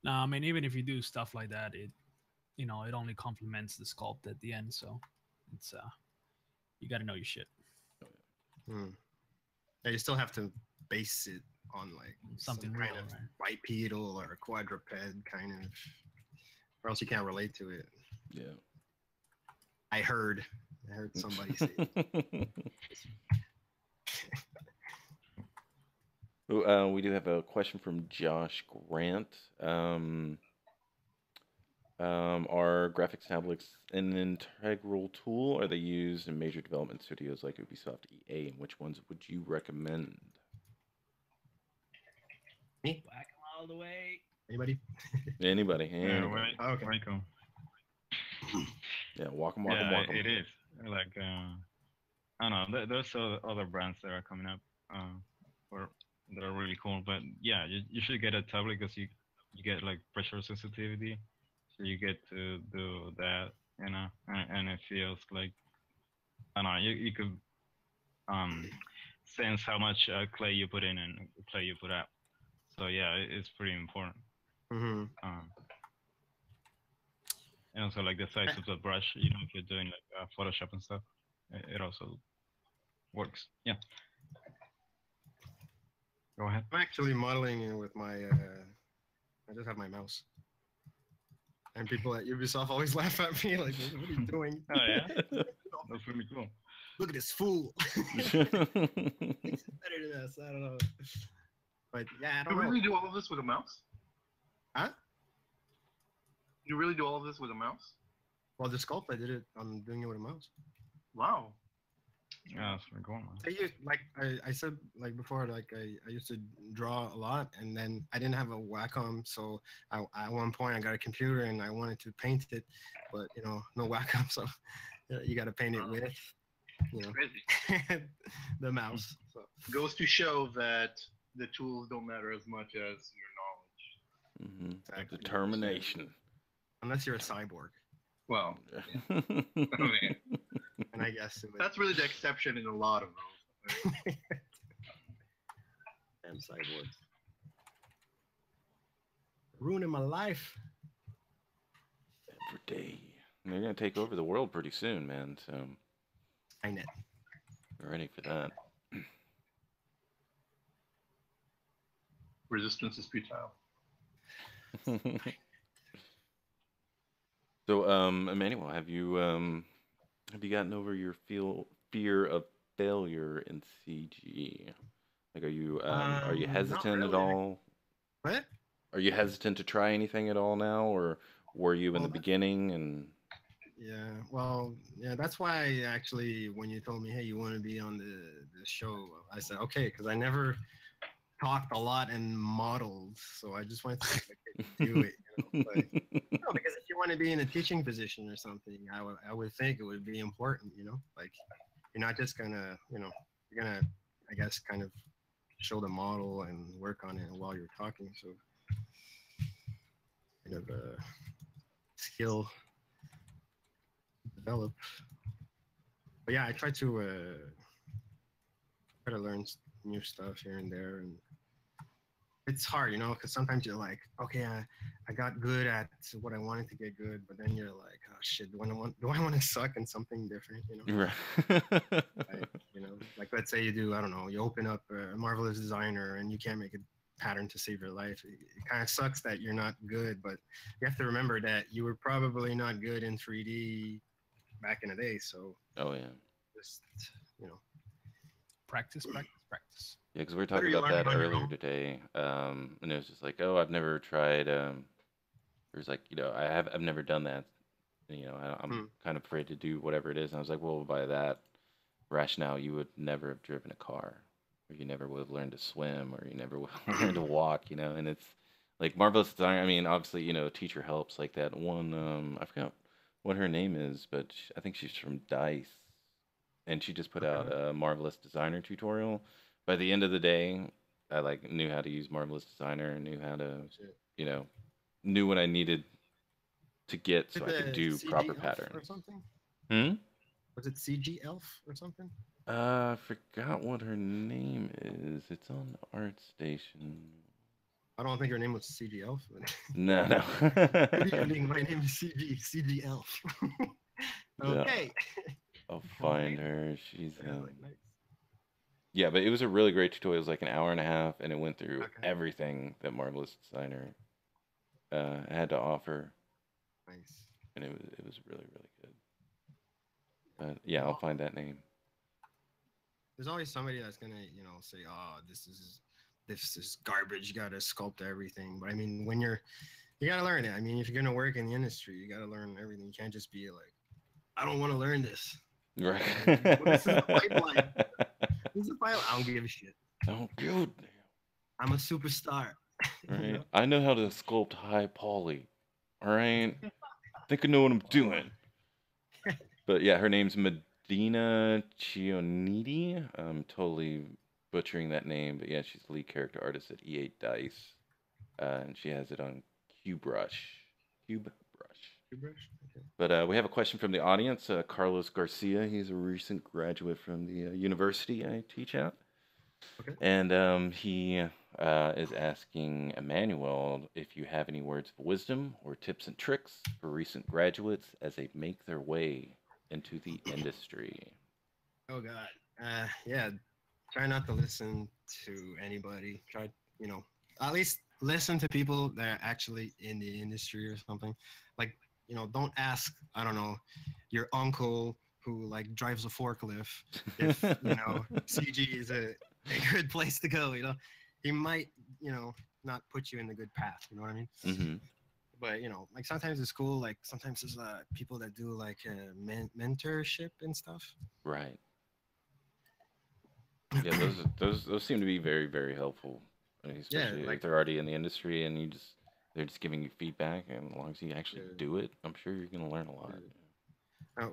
No, I mean, even if you do stuff like that, it only complements the sculpt at the end. So it's you got to know your shit. Yeah, you still have to base it on like something some real, kind of right? bipedal or a quadruped kind of, or else you can't relate to it. Yeah. I heard somebody say it. We do have a question from Josh Grant. Are graphics tablets an integral tool? Are they used in major development studios like Ubisoft, EA, and which ones would you recommend? Me? Whack 'em all the way. Anybody? Anybody? Yeah, right. Okay. Right, cool. Yeah, walk 'em. It is. Like, I don't know. There's other brands that are coming up, or that are really cool. But yeah, you should get a tablet because you get like pressure sensitivity, so you get to do that, and it feels like, I don't know. You could sense how much clay you put in and clay you put out. So yeah, it's pretty important. And also like the size of the brush, if you're doing like Photoshop and stuff, it also works. Yeah. Go ahead. I'm actually modeling with my. I just have my mouse. And people at Ubisoft always laugh at me like, "What are you doing?" Oh yeah, that's really cool. Look at this fool. It's better than this. I don't know. But yeah, I don't You know. really do all of this with a mouse? Huh? You really do all of this with a mouse? Well, the sculpt, I did it. I'm doing it with a mouse. Wow. Yeah, that's pretty cool, man. I used, like I said like before, like I used to draw a lot, and then I didn't have a Wacom, so at one point I got a computer and I wanted to paint it, but no Wacom, so you got to paint it with Crazy. the mouse. So Goes to show that the tools don't matter as much as your knowledge. exactly. Determination. Unless you're a cyborg. Well, Yeah. I mean, And I guess that's really the exception in a lot of those. Damn cyborgs. Ruining my life. Every day. They're gonna take over the world pretty soon, man. So I know. we're ready for that. Resistance is futile. So, Emmanuel, have you gotten over your fear of failure in CG? Like, are you hesitant at all? What? Are you hesitant to try anything at all now, or were you in the beginning? And yeah, well, yeah, that's why actually when you told me, hey, you want to be on the show, I said okay, because I never talked a lot and modeled, so I just wanted to do it. But, because if you want to be in a teaching position or something, I would think it would be important. Like you're not just gonna, you're gonna, I guess, kind of show the model and work on it while you're talking. So kind of a skill develop. But yeah, I try to learn new stuff here and there, and it's hard, you know, because sometimes you're like, okay, I got good at what I wanted to get good, but then you're like, oh shit, do I want to suck in something different, you know? Right. Like, you know, like let's say you do, I don't know, you open up a marvelous designer and you can't make a pattern to save your life. It kind of sucks that you're not good, but you have to remember that you were probably not good in 3D back in the day. So, Oh yeah. just, you know, Practice, practice, practice. Yeah, because we were what are talking you about learning that on your earlier own? today, and it was just like, oh, I've never tried. There's like, I've never done that. I'm Hmm. kind of afraid to do whatever it is. And I was like, well, by that rationale, you would never have driven a car, or you never would have learned to swim, or you never would have learned to walk. And it's like marvelous design. I mean, obviously, a teacher helps. Like that one, I forgot what her name is, but I think she's from Dice, and she just put out Okay. a marvelous designer tutorial. By the end of the day, I like knew how to use marvelous designer and knew how to, Shit. you know, knew what I needed to get Is so it I could the do proper CG Elf or patterns. something? Hmm. Was it CG Elf or something? I forgot what her name is. It's on ArtStation. I don't think her name was CG Elf. But No, no. good evening, my name is CG Elf. Yeah, Okay. I'll find her. She's Yeah, like, nice. yeah, but it was a really great tutorial. It was like an hour and a half, and it went through Okay. everything that Marvelous Designer had to offer, Nice. and it was really really good. But yeah, I'll Well, find that name. there's always somebody that's gonna, say, "Oh, this is garbage. You gotta sculpt everything." But I mean, you gotta learn it. I mean, if you're gonna work in the industry, you gotta learn everything. You can't just be like, "I don't want to learn this." Right. Well, this is the pipeline. This is the pipeline. I don't give a shit. Oh, good. I'm a superstar. You Right. know? I know how to sculpt high poly. All right. Think I know what I'm doing. But yeah, her name's Medina Chionidi. I'm totally butchering that name, but yeah, she's the lead character artist at E8 Dice, and she has it on QBrush. QBrush. Toothbrush? Okay. But we have a question from the audience. Carlos Garcia. He's a recent graduate from the university I teach at. Okay. And he is asking Emmanuel if you have any words of wisdom or tips and tricks for recent graduates as they make their way into the industry. Oh God. Yeah. Try not to listen to anybody. Try, you know, at least listen to people that are actually in the industry or something. Like, don't ask, I don't know, your uncle who like drives a forklift if, CG is a good place to go, He might, not put you in the good path, you know what I mean? Mm-hmm. But, like sometimes it's cool, like sometimes there's people that do like mentorship and stuff. Right. Yeah, those seem to be very very helpful, Yeah, especially if like they're already in the industry and they're just giving you feedback, and as long as you actually uh, do it, I'm sure you're gonna learn a lot.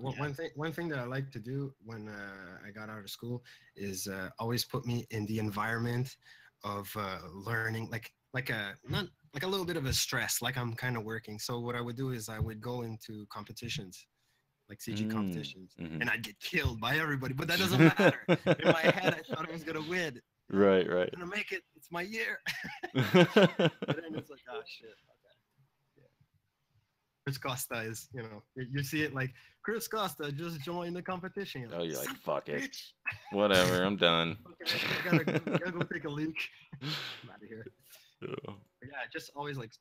One Yeah. one thing that I like to do when I got out of school is always put me in the environment of learning, like a not like a little bit of a stress, like I'm kind of working. So what I would do is I would go into competitions, like CG competitions, Mm-hmm. and I'd get killed by everybody. But that doesn't matter. In my head, I thought I was gonna win. Right, right. I'm gonna make it. It's my year. But then it's like, oh shit. Chris Costa is, you see it like Chris Costa just joined the competition. You're Oh, you're like, "Son of a fuck it. bitch." Whatever, I'm done. Okay, I gotta go take a leak. I'm out of here. Oh. But yeah, just always like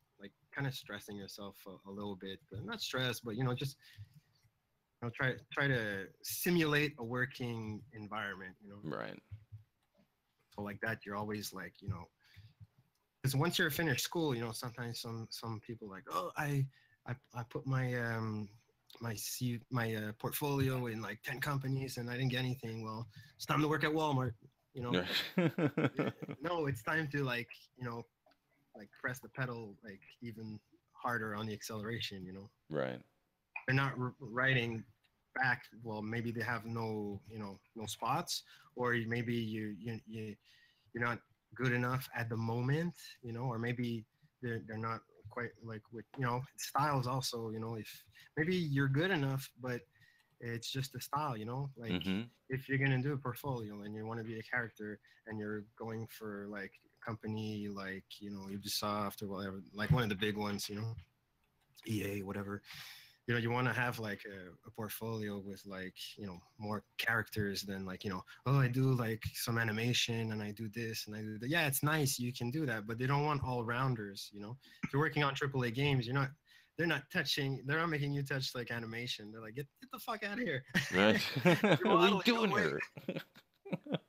kind of stressing yourself a little bit, but not stress, but just try to simulate a working environment. Right. So like that, you're always like, because once you're finished school, sometimes some people like, oh, I put my portfolio in like 10 companies and I didn't get anything. Well, it's time to work at Walmart. No, it's time to like press the pedal like even harder on the acceleration. Right. They're not writing back. Well, maybe they have no spots, or maybe you're not good enough at the moment, or maybe they're not quite like with styles also, if maybe you're good enough but it's just a style, like Mm-hmm. if you're going to do a portfolio and you want to be a character and you're going for like company like, you know, Ubisoft or whatever, like one of the big ones, you know, EA, whatever. You know, you want to have like a portfolio with like, you know, more characters than like, you know, oh, I do like some animation and I do this and I do that. Yeah, it's nice, you can do that, but they don't want all rounders. You know, if you're working on AAA games, they're not making you touch like animation. They're like, get the fuck out of here. Right. What are we doing here?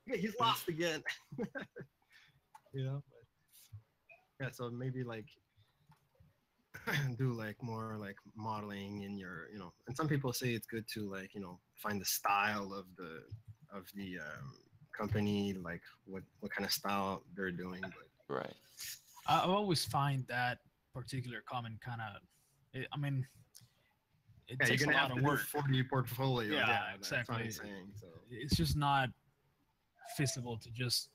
He's lost again. You know, but, yeah, so maybe like do like more like modeling in your, you know, and some people say it's good to like, you know, find the style of the company, like what kind of style they're doing. But Right. I always find that particular comment kind of, I mean, it yeah, takes you're a gonna lot have of to work. do 40 portfolio. Yeah, That's what exactly. I'm saying. So It's just not feasible to just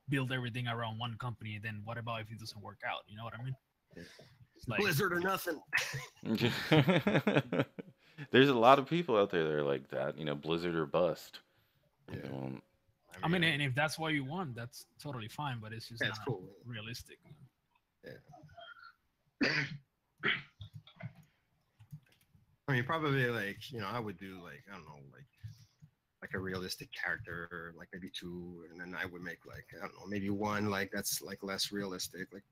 build everything around one company. Then what about if it doesn't work out? You know what I mean? yeah. It's like, Blizzard or nothing. There's a lot of people out there that are like that, you know, Blizzard or bust. Yeah. You know, I mean, and if that's what you want, that's totally fine. But it's just Yeah, not it's cool. realistic. Yeah. I mean, probably like, you know, I would do like, I don't know, like a realistic character, like maybe two, and then I would make like, I don't know, maybe one like that's like less realistic, like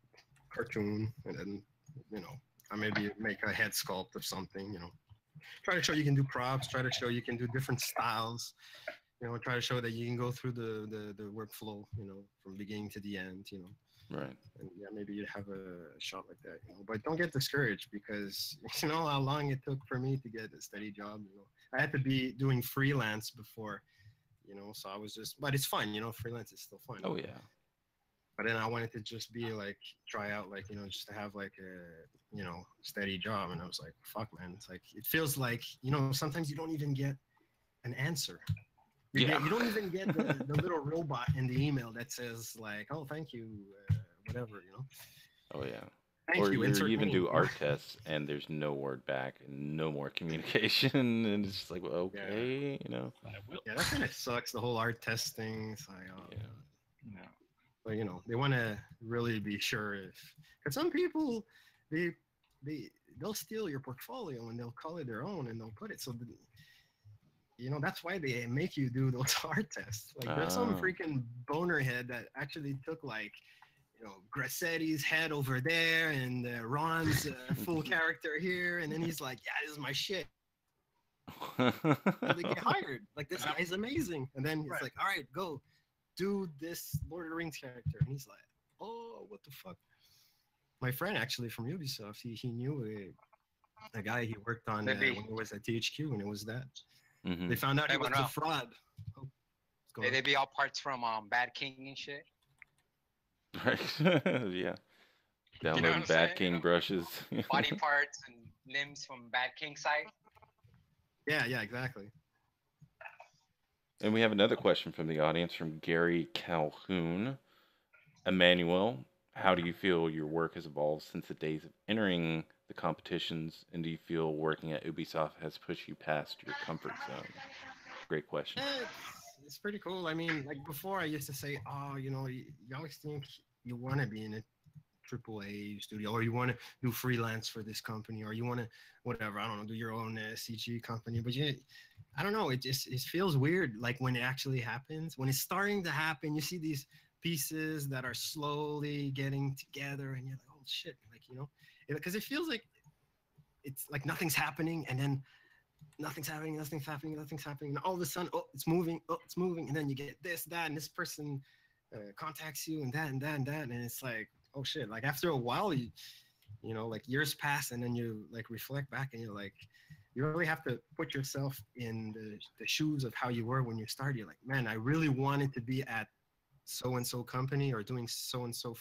cartoon, and then, you know, I maybe make a head sculpt of something, you know. Try to show you can do props, try to show you can do different styles, you know, try to show that you can go through the workflow, you know, from beginning to the end, you know. right. And yeah, maybe you'd have a shot like that, you know. But don't get discouraged because you know how long it took for me to get a steady job. You know, I had to be doing freelance before, you know. So I was just, but it's fun, you know. Freelance is still fun. Oh yeah. But then I wanted to just be like try out, like, you know, just to have like a, you know, steady job. And I was like, fuck, man. It's like it feels like, you know, sometimes you don't even get an answer. You don't even get the little robot in the email that says like, oh, thank you, whatever, you know. Oh yeah. Thank Or you. you Insert even name. do art tests and there's no word back and no more communication and it's just like, well, okay, you know. Yeah, that kind of sucks. The whole art test thing. It's like, oh, Yeah. Yeah. but you know, they want to really be sure if, because some people, they'll steal your portfolio and they'll call it their own and they'll put it so. You know, that's why they make you do those art tests. Like, there's some freaking bonerhead that actually took like, you know, Grassetti's head over there and Ron's full character here, and then he's like, yeah, this is my shit. And they get hired. Like, this guy's amazing. And then he's like, all right, go do this Lord of the Rings character. And he's like, oh, what the fuck? My friend actually from Ubisoft, he knew a guy he worked on when he was at THQ, and it was that. Mm-hmm. They found out he was a fraud. Oh, they be all parts from Bad King and shit. Right. Yeah. Downloading Bad King brushes. Body parts and limbs from Bad King site. Yeah, exactly. And we have another question from the audience from Gary Calhoun. Emanuel, how do you feel your work has evolved since the days of entering the competitions, and do you feel working at Ubisoft has pushed you past your comfort zone? Great question. It's pretty cool. I mean, like before I used to say, oh, you know, you always think you want to be in a AAA studio, or you want to do freelance for this company, or you want to, whatever, I don't know, do your own CG company. But I don't know, it feels weird. Like when it actually happens, when it's starting to happen, you see these pieces that are slowly getting together and you're like, oh shit, like, you know, because it feels like it's like nothing's happening, and then nothing's happening, and all of a sudden, oh, it's moving, and then you get this, that, and this person contacts you, and that, and it's like, oh shit, like after a while, you know, like years pass, and then you like reflect back, and you're like, you really have to put yourself in the shoes of how you were when you started. You're like, man, I really wanted to be at so-and-so company or doing so-and-so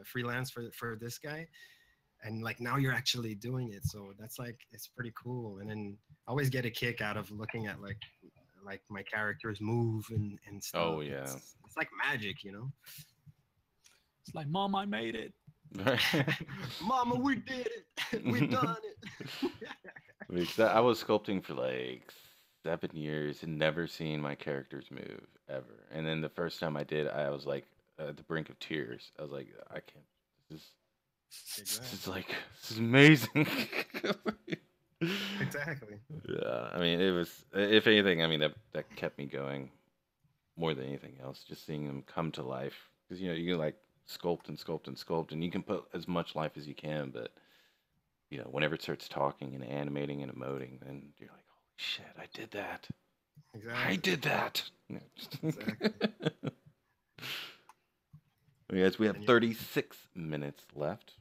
freelance for this guy. And like now you're actually doing it. So that's like, it's pretty cool. And then I always get a kick out of looking at like my characters move and stuff. Oh yeah. It's like magic, you know? It's like, Mom, I made it. Mama, we did it. We done it. I was sculpting for like 7 years and never seen my characters move ever. And then the first time I did, I was like, at the brink of tears. I was like, I can't. This is amazing. Exactly. Yeah, I mean, it was. If anything, I mean that kept me going more than anything else. Just seeing them come to life, because you can like sculpt and sculpt and sculpt, and you can put as much life as you can, but whenever it starts talking and animating and emoting, then you're like, holy shit, I did that. Exactly. I did that. Exactly. Yes, we have 36 minutes left.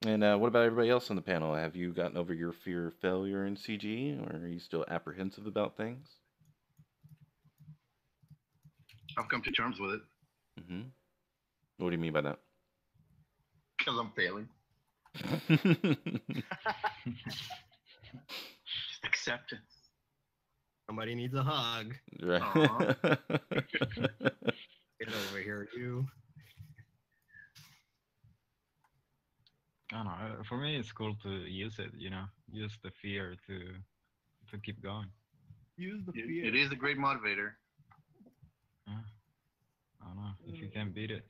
And what about everybody else on the panel? Have you gotten over your fear of failure in CG, or are you still apprehensive about things? I've come to terms with it. Mm-hmm. What do you mean by that? Because I'm failing. Just accept it. Somebody needs a hug. Right. Get over here, you. I don't know. For me, it's cool to use it. Use the fear to keep going. Use the fear. It is a great motivator. I don't know if you can beat it.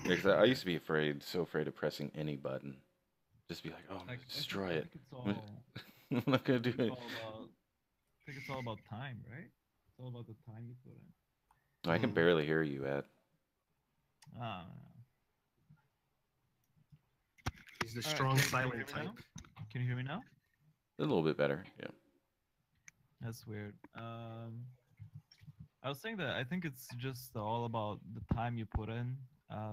Yeah, 'cause I used to be so afraid of pressing any button. Just be like, oh, I'm gonna destroy it. I'm not gonna do it. I think it's all about time, right? It's all about the time you put in. I can barely hear you, Ed. Ah. He's the strong silent type. Can you hear me now? A little bit better, yeah. That's weird. I was saying that I think it's just all about the time you put in.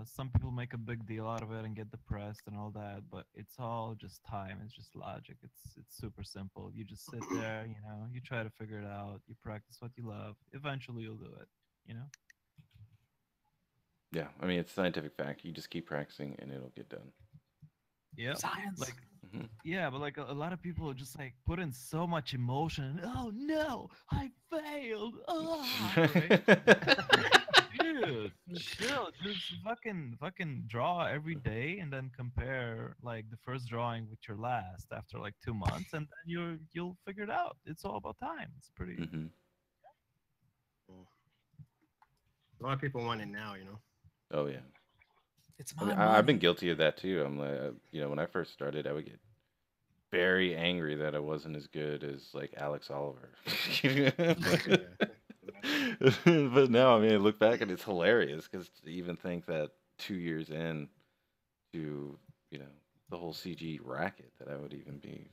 Some people make a big deal out of it and get depressed and all that, but it's all just time. It's just logic. It's super simple. You just sit there, you try to figure it out. You practice what you love. Eventually, you'll do it. Yeah, I mean, it's scientific fact. You just keep practicing and it'll get done. Yeah, science. Like, yeah, but like a lot of people just like put in so much emotion. Oh no, I failed. Oh, right? Dude, chill. Just fucking draw every day and then compare like the first drawing with your last after like 2 months, and then you'll figure it out. It's all about time. It's pretty. Mm-hmm. A lot of people want it now, Oh yeah. It's I mean, I've been guilty of that too. I'm like, when I first started, I would get very angry that I wasn't as good as like Alex Oliver. But now, I mean, I look back and it's hilarious because to even think that 2 years in to the whole CG racket that I would even be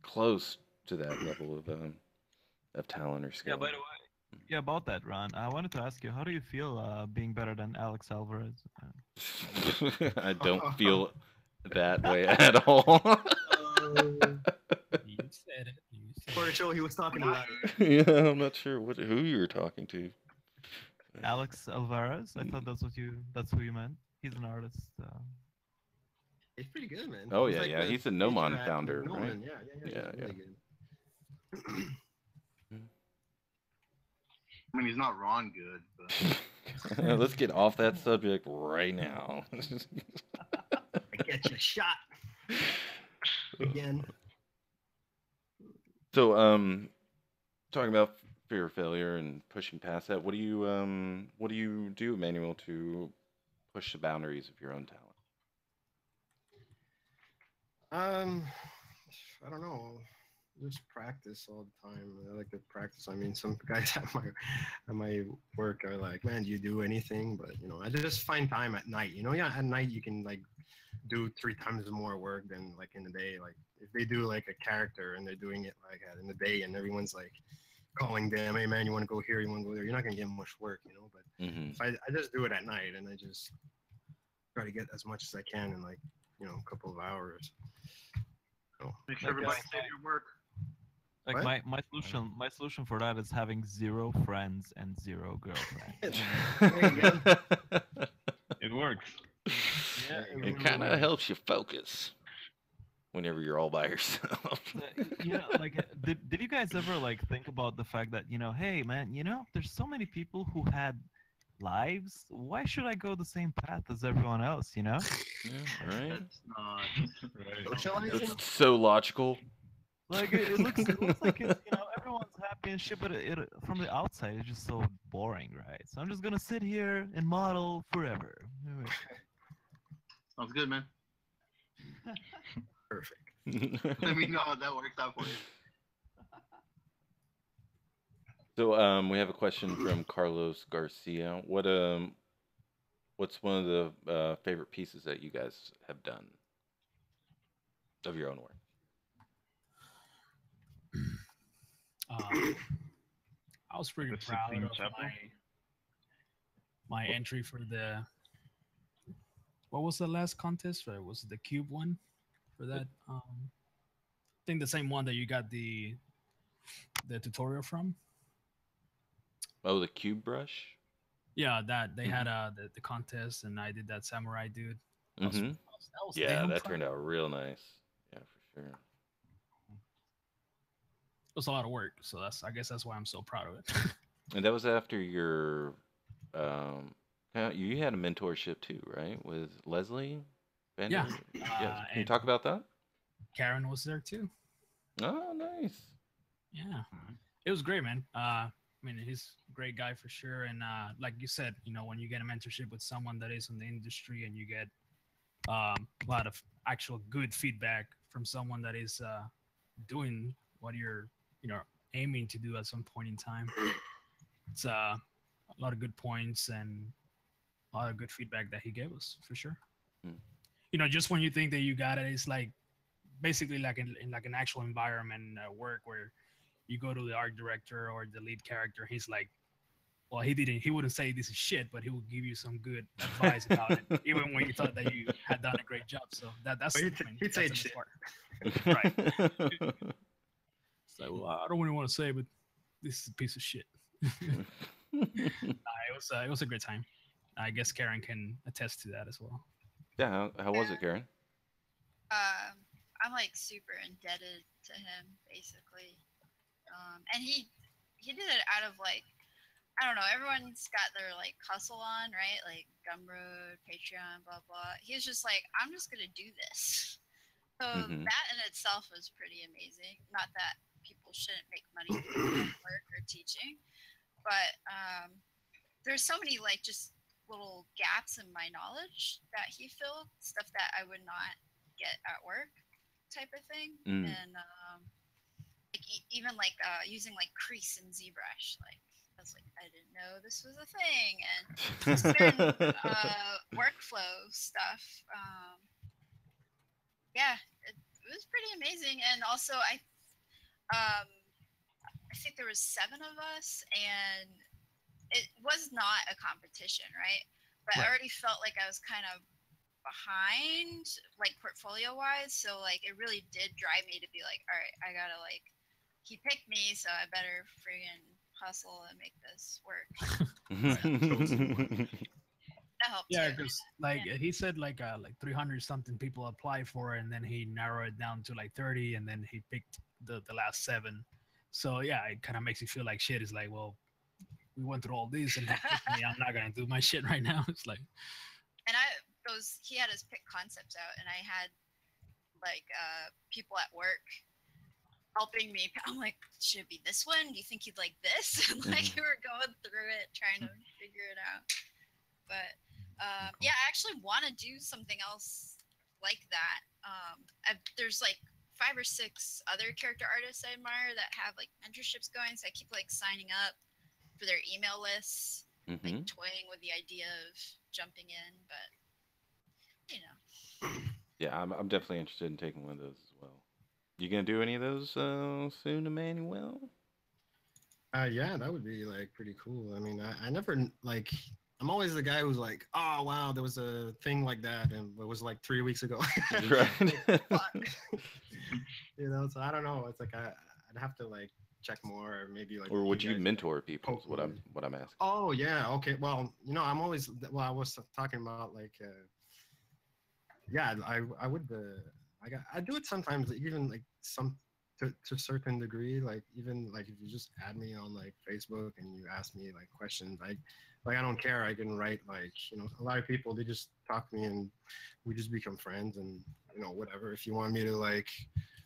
close to that level of talent or skill. Yeah, by the way. Yeah, about that, Ron. I wanted to ask you, how do you feel being better than Alex Alvarez? I don't feel that way at all. You said it. For the show, he was talking about it. Yeah, I'm not sure who you were talking to. Alex Alvarez? I thought that's who you meant. He's an artist. He's pretty good, man. Oh He's yeah, like yeah. He's a Nomon founder, right? Yeah. Really good. I mean, he's not Ron good, but let's get off that subject right now. I get you shot again. So, talking about fear of failure and pushing past that, what do you do, Emanuel, to push the boundaries of your own talent? I don't know. Just practice all the time. I like to practice. I mean, some guys at my work are like, "Man, do you do anything?" But I just find time at night. Yeah, at night you can like do 3 times more work than like in the day. Like if they do like a character and they're doing it like in the day, and everyone's like calling them, "Hey man, you want to go here? You want to go there?" You're not gonna get much work, But if I just do it at night and I just try to get as much as I can in like a couple of hours. So make sure everybody save your work. Like my solution for that is having 0 friends and 0 girlfriends. It works. Yeah, it kind of helps you focus whenever you're all by yourself. Did you guys ever like think about the fact that hey man, there's so many people who had lives. Why should I go the same path as everyone else? Yeah, right. That's not It's so logical. Like it looks like it's, everyone's happy and shit, but it from the outside it's just so boring, right? So I'm just gonna sit here and model forever. Sounds good, man. Perfect. Let me know how that works out for you. So we have a question from Carlos Garcia. What's one of the favorite pieces that you guys have done of your own work? I was pretty The proud Sistine of Chapel? my entry for the. What was the last contest? Or was it the cube one? For that, I think the same one that you got the tutorial from. Oh, the cube brush. Yeah, that they had the contest, and I did that samurai dude. Mm-hmm. That was Yeah, damn that proud. turned out real nice. Yeah, for sure. It was a lot of work, so I guess that's why I'm so proud of it. And that was after your, you had a mentorship too, right? With Leslie Bender? Yeah. Yes. Can you And talk about that? Karen was there too. Oh, nice. Yeah, it was great, man. I mean, he's a great guy for sure. And like you said, when you get a mentorship with someone that is in the industry and you get a lot of actual good feedback from someone that is doing what you're, aiming to do at some point in time, it's a lot of good points and a lot of good feedback that he gave us for sure. Just when you think that you got it, it's like basically like in like an actual environment work where you go to the art director or the lead character, he's like, well, he wouldn't say this is shit, but he will give you some good advice about it, even when you thought that you had done a great job. So that's He'd say shit. Right. So well, I don't really want to say, but this is a piece of shit. It was a great time. I guess Karen can attest to that as well. Yeah, how was it, Karen? I'm like super indebted to him, basically. And he did it out of like, I don't know, everyone's got their like hustle on, right? Like Gumroad, Patreon, blah blah. He was just like, I'm just gonna do this. So that in itself was pretty amazing. Not that people shouldn't make money doing work or teaching, but there's so many like just little gaps in my knowledge that he filled, stuff that I would not get at work, type of thing. And like even like using like crease and ZBrush, like I was like, I didn't know this was a thing, and certain workflow stuff. Yeah, it was pretty amazing. And also I think there was 7 of us, and it was not a competition, right? But I already felt like I was kind of behind, like portfolio wise. So like it really did drive me to be like, all right, I gotta like, he picked me, so I better friggin' hustle and make this work. That helped. Yeah, too. because like he said, like 300 something people apply for it, and then he narrowed it down to like 30, and then he picked the last 7. So yeah, it kind of makes you feel like shit. It's like, well, we went through all this, and I'm not gonna do my shit right now. It's like, and he had his pick concepts out, and I had like people at work helping me. I'm like, should it be this one? Do you think he'd like this? And like we were going through it, trying to figure it out. But yeah, I actually want to do something else like that. There's like 5 or 6 other character artists I admire that have like mentorships going, so I keep like signing up for their email lists, like toying with the idea of jumping in, but Yeah, I'm definitely interested in taking one of those as well. You gonna do any of those soon, Emmanuel? Yeah, that would be like pretty cool. I mean, I never like. I'm always the guy who's like, oh wow, there was a thing like that, and it was like 3 weeks ago. Right. So I don't know. It's like I'd have to like check more, or maybe like. Or would you mentor people? Is what I'm asking. Oh yeah, okay. Well, I'm always. Well, I was talking about like. Yeah, I would. I do it sometimes, even like to a certain degree. Like even like if you just add me on like Facebook and you ask me like questions, I don't care. I can write like a lot of people, they just talk to me and we just become friends, and whatever. If you want me to like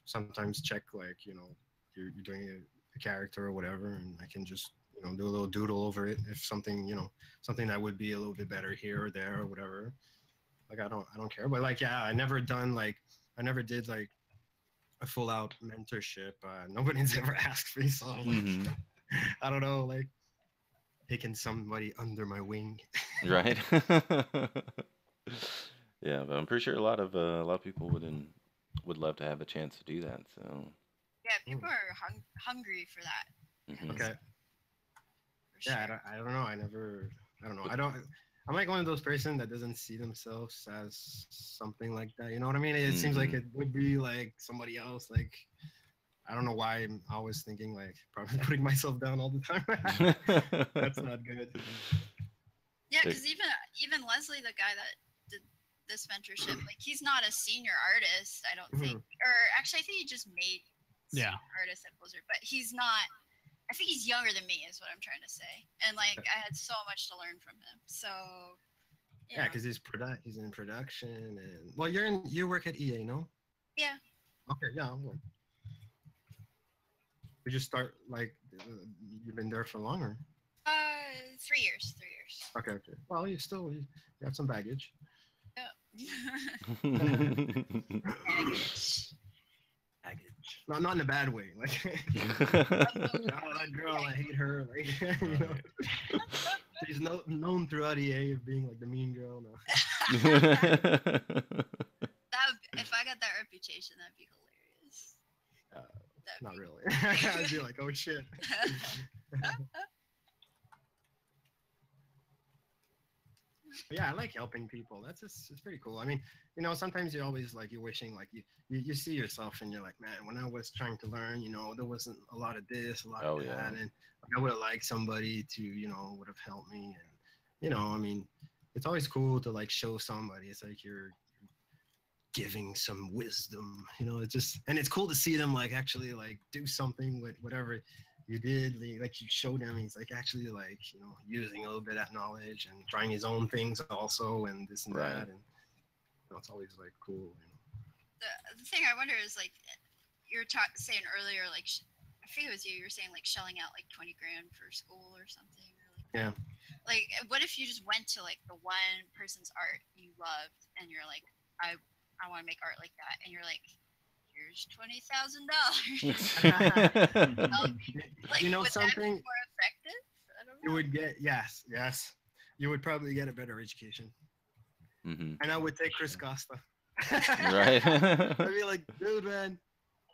sometimes check like, you know, you're doing a character or whatever, and I can just, you know, do a little doodle over it if something, you know, something that would be a little bit better here or there or whatever. Like I don't care. But like, yeah, I never did like a full out mentorship. Nobody's ever asked me, so like, I don't know, like taking somebody under my wing. Right. Yeah, but I'm pretty sure a lot of people would love to have a chance to do that. So Yeah, people are hungry for that. Okay. For sure. Yeah, I don't know. I don't know. I'm like one of those person that doesn't see themselves as something like that. You know what I mean? It seems like it would be like somebody else. Like, I don't know why I'm always thinking like probably putting myself down all the time. That's not good. Yeah, because even Leslie, the guy that did this mentorship, like he's not a senior artist, I don't think. Or actually, I think he just made senior artist at Blizzard, but he's not. I think he's younger than me, is what I'm trying to say. And like, I had so much to learn from him. So. Yeah, because he's in production, and well, you work at EA, no? Yeah. Okay, yeah. You just start like you've been there for longer. 3 years. Okay. Well, you got some baggage. Yeah. Baggage. Not in a bad way. Like, oh, that girl, I hate her. Like, you know, she's known throughout EA of being like the mean girl. No. If I got that reputation, that'd be hilarious. Not really. I'd be like, oh shit. But yeah, I like helping people. It's pretty cool. I mean, you know, sometimes you're always like you're wishing like you see yourself and you're like, man, when I was trying to learn, you know, there wasn't a lot of this, a lot of that, and I would have liked somebody to, you know, would have helped me, and you know, I mean, it's always cool to like show somebody. It's like you're giving some wisdom, you know. It's just, and it's cool to see them like actually like do something with whatever you did, like you showed him he's like actually like, you know, using a little bit of that knowledge and trying his own things also and this and that, and you know, it's always like cool, you know. The thing I wonder is like you were saying earlier, like I think it was you were saying like shelling out like 20 grand for school or something, or like, like what if you just went to like the one person's art you loved and you're like, I want to make art like that, and you're like, here's $20,000. Like, you know, would something that be more effective? I don't know. You would get yes. You would probably get a better education. And I would take Chris Costa. Right. I'd be like, dude, man,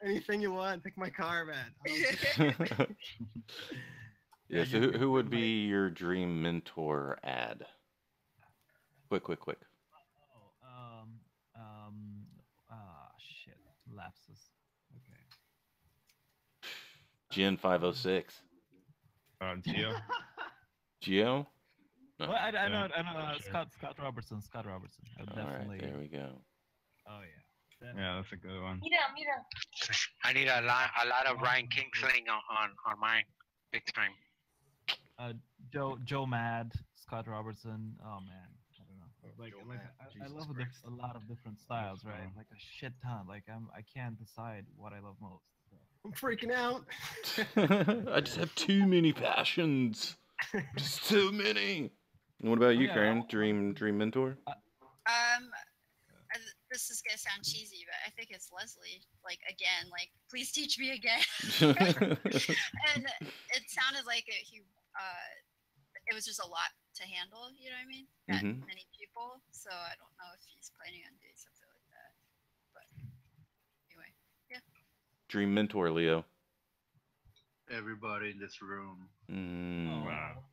anything you want, take my car, man. Yeah. So who would be your dream mentor ad? Quick. Shit. Lapses. Okay. Gen 506. Geo? No. Well, I know. Scott Robertson. Definitely. Right, there we go. Oh yeah. Yeah, that's a good one. Mira. I need a lot of Ryan Kingsling on mine, big time. Joe Mad, Scott Robertson. Oh man. I love a lot of different styles, right? Like a shit ton. Like I can't decide what I love most. So. I'm freaking out. I just have too many passions. Just too many. And what about you, Karen? Dream mentor? This is gonna sound cheesy, but I think it's Leslie. Like again, like please teach me again. And it sounded like it was just a lot to handle, you know what I mean? Got many people, so I don't know if he's planning on doing something like that. But anyway, yeah. Dream mentor, Leo. Everybody in this room. Oh, wow.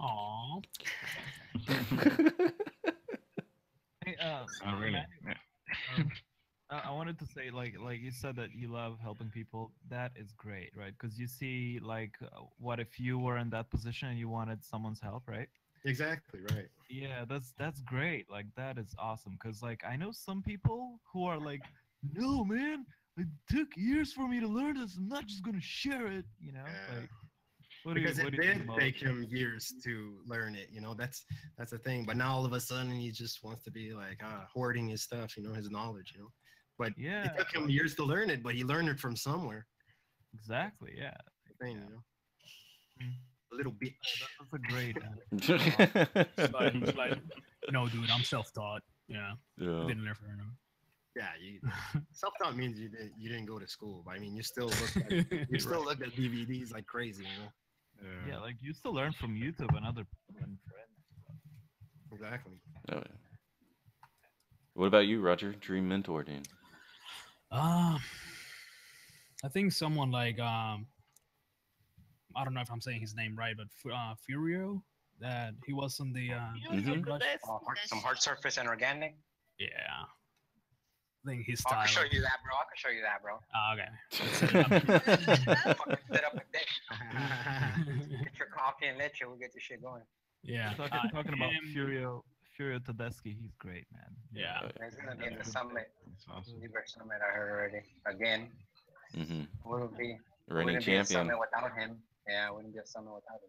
Aww. Hey, really? I wanted to say, like you said that you love helping people. That is great, right? Because you see, like, what if you were in that position and you wanted someone's help, right? Exactly right. Yeah, that's great. Like that is awesome. Because like I know some people who are like, no, man, it took years for me to learn this. I'm not just gonna share it, you know. Like, because it did take him years to learn it, you know. That's the thing. But now all of a sudden he just wants to be like hoarding his stuff, you know, his knowledge, you know. But Yeah. it took him years to learn it, but he learned it from somewhere. Exactly. Yeah. Thing, you know? A little bitch. That's a great. It's like, no, dude, I'm self-taught. Yeah. I didn't learn from him. Yeah, self-taught means you didn't go to school. But I mean, you still looked at DVDs like crazy, you know. Yeah, like you still learn from YouTube and other people and friends. Exactly. Oh, yeah. What about you, Roger? Dream mentor, Dan? I think someone like I don't know if I'm saying his name right, but Furio, that he was on the some hard surface and organic. Yeah. I think his I style. can show you that, bro. I can show you that, bro. Okay. Fucking set up a dish. Get your coffee and leche. We'll get this shit going. Yeah. Talking about Furio Tedeschi, he's great, man. Yeah. He's gonna be in the summit. Awesome. Summit, I heard already. Again. Wouldn't be reigning champion. champion. Be a summit without him. Yeah, it wouldn't be a summit without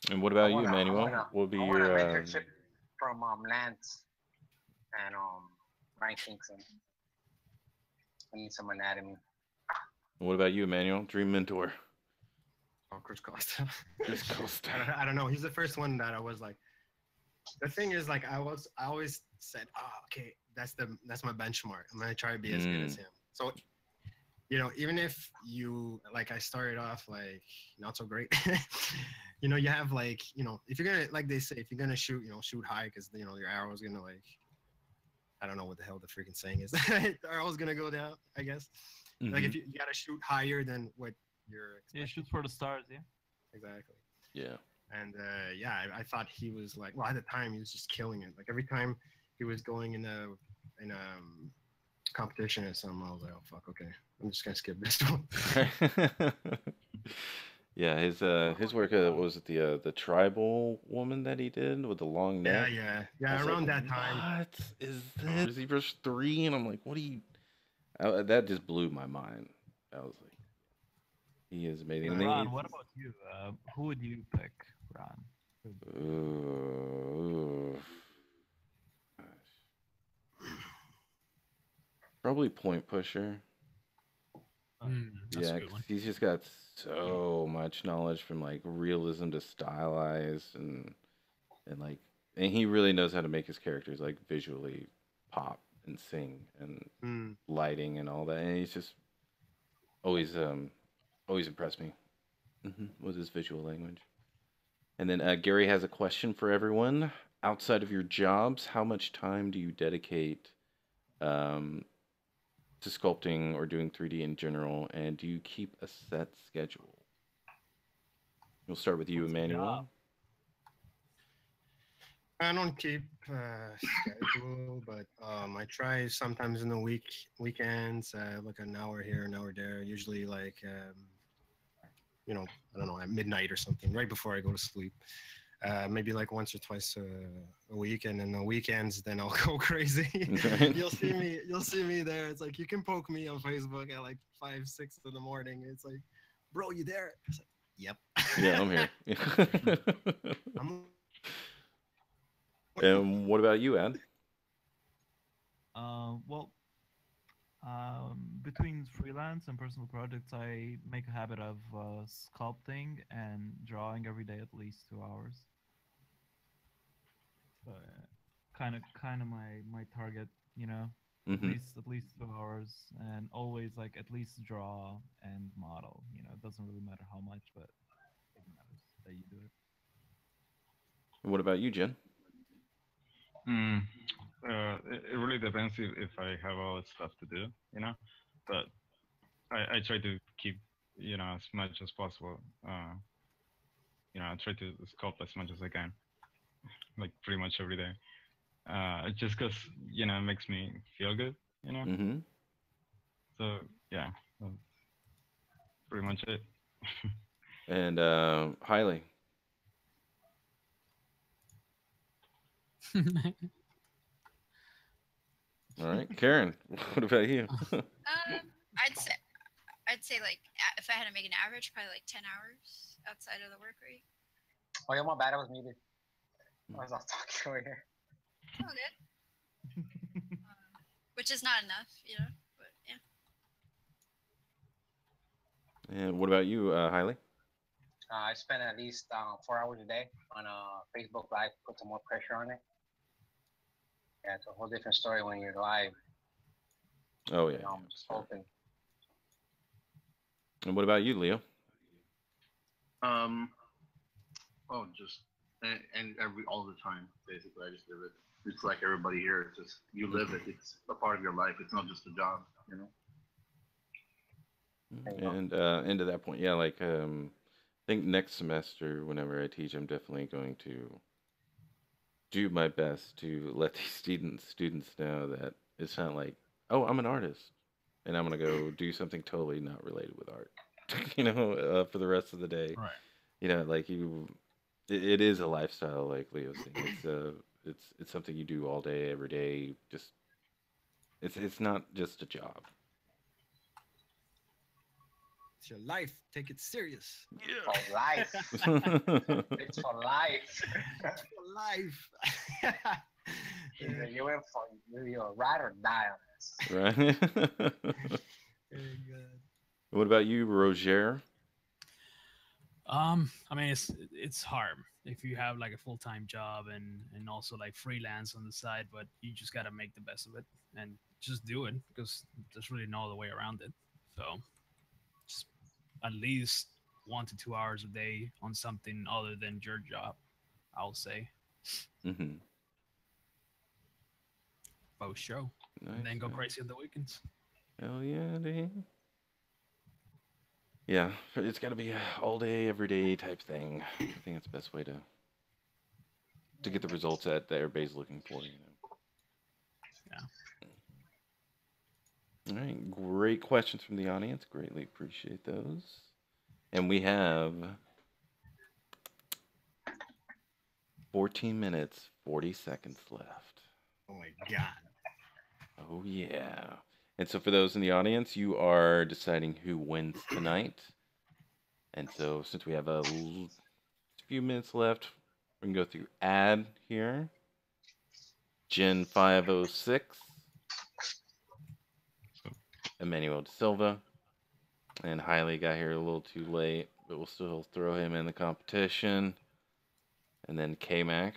that. And what about you, Emmanuel? What would be your mentorship from Lance and Ryan Kingston? I need some anatomy. What about you, Emmanuel? Dream mentor? Oh, Chris Costa. Chris Costa. I don't know. He's the first one that I was like. The thing is, like, I always said, okay, that's my benchmark. I'm gonna try to be as good as him. So, you know, even if you like, I started off like not so great. You know, you have like, you know, if you're gonna, like they say, if you're gonna shoot, you know, shoot high, because you know your arrow's gonna like, I don't know what the hell the freaking saying is. The arrow's gonna go down, I guess. Like if you gotta shoot higher than what you're expecting. Yeah, shoot for the stars. Yeah. Exactly. Yeah. And I thought he was like, well, at the time he was just killing it. Like every time he was going in a competition or something, I was like, oh fuck, okay, I'm just gonna skip this one. Yeah, his work was it the tribal woman that he did with the long neck? Yeah. Around that time. What is this? ZBrush 3, and I'm like, what do you? That just blew my mind. I was like, he is amazing. Ron, what about you? Who would you pick, Ron? Probably Point Pusher. Yeah, he's just got so much knowledge from like realism to stylized and he really knows how to make his characters like visually pop and sing and lighting and all that. And he's just always impressed me with his visual language. And then Gary has a question for everyone. Outside of your jobs, how much time do you dedicate to sculpting or doing 3D in general, and do you keep a set schedule? We'll start with you, Emmanuel. I don't keep schedule, but I try sometimes in the weekends, like an hour here, an hour there. Usually, like you know, I don't know, at midnight or something, right before I go to sleep. Maybe like once or twice a week, and then the weekends, then I'll go crazy. You'll see me there. It's like you can poke me on Facebook at like 5, 6 in the morning. It's like, bro, you there? It's like, yep. Yeah, I'm here. And what about you, Ed? Between freelance and personal projects, I make a habit of sculpting and drawing every day at least 2 hours. Kind of my target, you know, at least 2 hours, and always like at least draw and model. You know, it doesn't really matter how much, but it matters that you do it. And what about you, Jen? It really depends if I have all that stuff to do, you know. But I try to keep, you know, as much as possible. You know, I try to sculpt as much as I can, like pretty much every day. Just because, you know, it makes me feel good, you know. So yeah, that's pretty much it. And Hailey. All right, Karen. What about you? I'd say like if I had to make an average, probably like 10 hours outside of the work week. Oh yeah, my bad. I was muted. I was talking over here. Oh, good. which is not enough, you know. But yeah. And what about you, Hailey? I spend at least 4 hours a day on Facebook Live. Put some more pressure on it. Yeah, it's a whole different story when you're live. Oh yeah. You know, just open. And what about you, Leo? Oh, just and every all the time. Basically, I just live it. It's like everybody here. It's just you live it. It's a part of your life. It's not just a job, you know. And into that point, yeah, like I think next semester, whenever I teach, I'm definitely going to do my best to let these students know that it's not like, oh, I'm an artist, and I'm gonna go do something totally not related with art, you know, for the rest of the day. Right. You know, like it is a lifestyle, like Leo's saying. It's something you do all day, every day. Just it's not just a job. It's your life. Take it serious. For life. It's for life. It's for life. You're ride or die on this. Right. Very good. What about you, Roger? I mean, it's hard if you have like a full-time job and also like freelance on the side, but you just got to make the best of it and just do it because there's really no other way around it. So just at least 1 to 2 hours a day on something other than your job, I'll say. Mm-hmm. Both show. Nice, And then go nice. crazy on the weekends. Hell yeah, dude. Yeah, it's got to be all day, every day type thing. I think that's the best way to get the results that everybody's looking for. You know. Yeah. All right, great questions from the audience. Greatly appreciate those. And we have 14 minutes, 40 seconds left. Oh my God. Oh yeah. And so for those in the audience, you are deciding who wins tonight. And so since we have a few minutes left, we can go through ad here. Gen 506. Emanuel DaSilva. And Hailey got here a little too late, but we'll still throw him in the competition. And then K-Mac.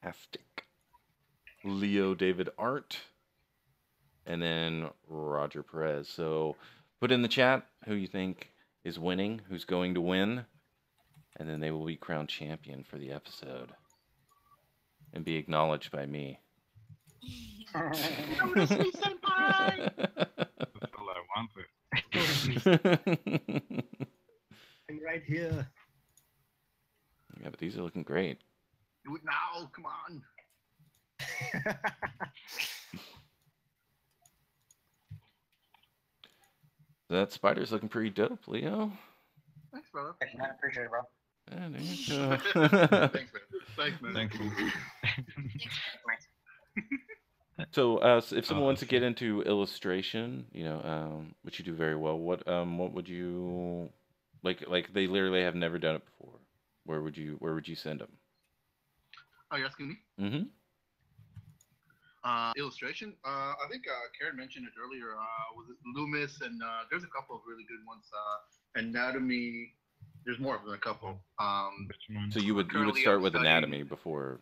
Astic. Leo David Art. And then Roger Perez. So put in the chat who you think is winning, who's going to win, and then they will be crowned champion for the episode and be acknowledged by me. Notice me, senpai! That's all I wanted. I'm right here. Yeah, but these are looking great. Do it now, come on. That spider's looking pretty dope, Leo. Thanks, brother. I appreciate it, bro. Yeah, there you go. Thanks, man. Thanks, man. Thank you. So, if someone wants to get into illustration, you know, which you do very well, what would you like? They literally have never done it before. Where would you send them? Oh, you're asking me? Mm-hmm. Illustration. I think Karen mentioned it earlier. Was it Loomis? And there's a couple of really good ones. Anatomy. There's more than a couple. So you would start with anatomy before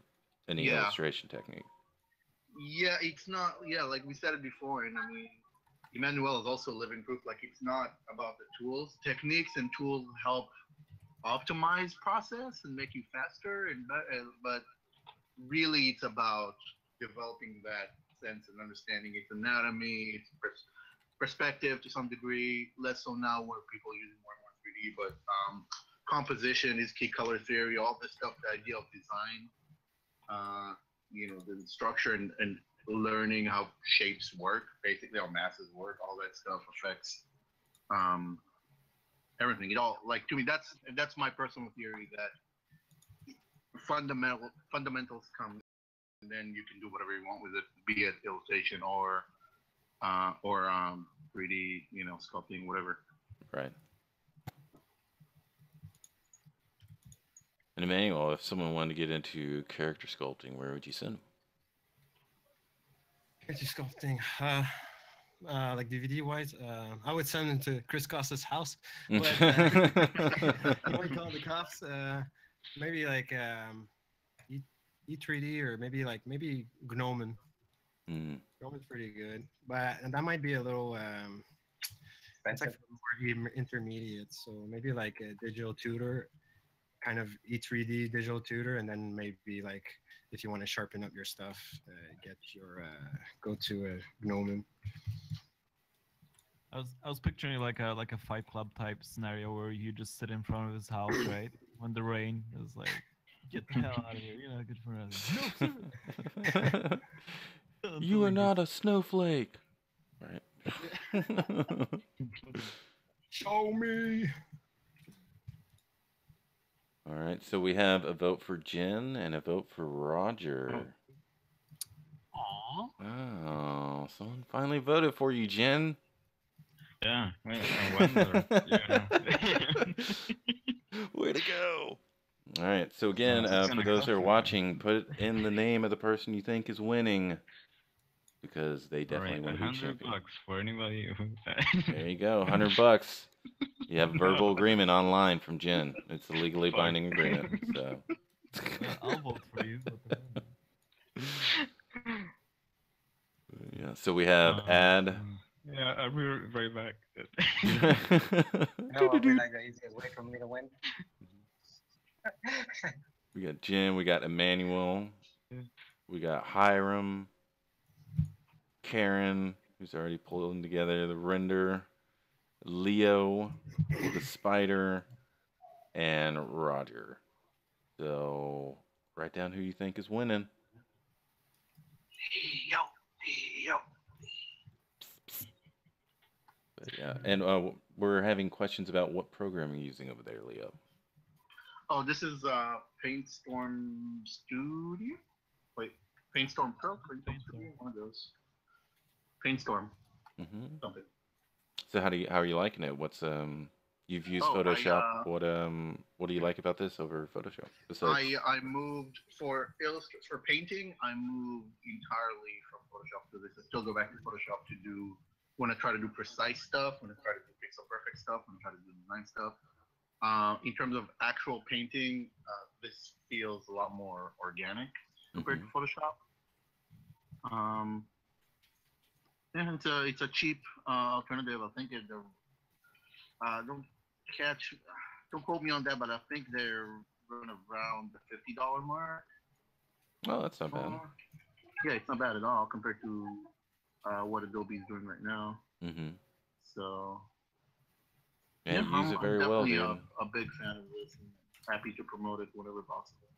any illustration technique. Yeah, it's not. Yeah, like we said it before, and I mean, Emanuel is also living proof. Like it's not about the tools, techniques, and tools help optimize process and make you faster. But really, it's about developing that sense and understanding its anatomy, its perspective to some degree. Less so now, where people are using more and more 3D. But composition is key, color theory, all this stuff. The idea of design. You know, the structure and learning how shapes work, basically how masses work, all that stuff affects everything. It all, like, to me, that's my personal theory, that fundamentals come, and then you can do whatever you want with it, be it illustration or 3D, you know, sculpting, whatever. Right. And Emmanuel, if someone wanted to get into character sculpting, where would you send them? miniature sculpting. Like DVD wise, I would send them to Chris Costa's house, but he might call the cops. Maybe like E3D or maybe Gnomon. Gnomon's pretty good, but and that might be a little it's like more intermediate. So maybe like a digital tutor, kind of E3D digital tutor, and then maybe like if you want to sharpen up your stuff, get your go to a Gnomon. I was picturing like a Fight Club type scenario where you just sit in front of his house, right? When the rain is like, get the hell out of here, you're not good for nothing. No, sir. You are not a snowflake. Right. Show me. All right, so we have a vote for Jen and a vote for Roger. Aww. Oh, someone finally voted for you, Jen. Yeah, I wonder. Yeah. Way to go. All right, so again, for those who are watching, put in the name of the person you think is winning, because they definitely want to be champion. $100 for anybody who... There you go, $100. You have a verbal agreement online from Jen. It's a legally binding agreement. So. I'll vote for you. Yeah, so we have Ad. Yeah, I'll be right back. No, I'll be like the easiest way for me to win. We got Jen, we got Emanuel, we got Hiram, Karen, who's already pulling together the render, Leo, the spider, and Roger. So write down who you think is winning. Yo. But yeah, and we're having questions about what program you're using over there, Leo. Oh, this is Paintstorm Studio. Wait, Paintstorm Pro, Paintstorm Studio, one of those. Paintstorm. Something. So how are you liking it? What's you've used Photoshop? What do you like about this over Photoshop? Besides... I moved for painting. I moved entirely from Photoshop to this. I still go back to Photoshop to do when I try to do precise stuff, when I try to do pixel perfect stuff, when I try to do design stuff. In terms of actual painting, this feels a lot more organic compared to Photoshop. And it's a cheap alternative. I think don't quote me on that, but I think they're running around the $50 mark. Oh, that's not bad. Yeah, it's not bad at all compared to what Adobe's doing right now. So. Yeah, you use it very well, dude. I'm definitely a big fan of this and happy to promote it whenever possible.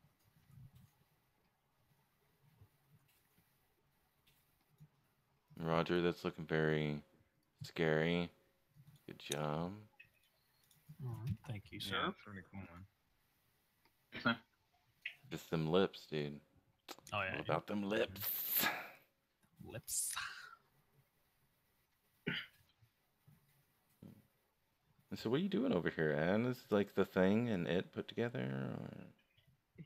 Roger, that's looking very scary. Good job. Thank you, sir. Yeah, that's really cool, man. Just them lips, dude. Oh, yeah. What about them lips? Lips. So what are you doing over here, Anne? Is like the thing and it put together? Or...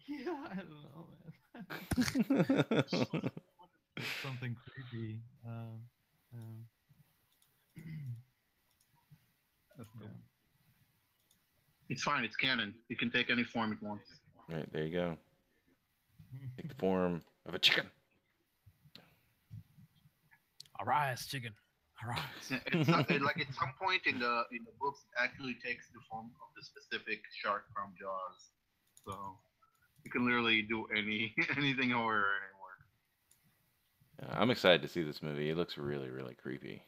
Yeah, I don't know, man. Something creepy. That's cool. It's fine. It's canon. It can take any form it wants. Right, there you go. Take the form of a chicken. Arise, chicken. Arise. It's not, like at some point in the books, it actually takes the form of the specific shark from Jaws. So you can literally do anything horror anymore. I'm excited to see this movie. It looks really, really creepy.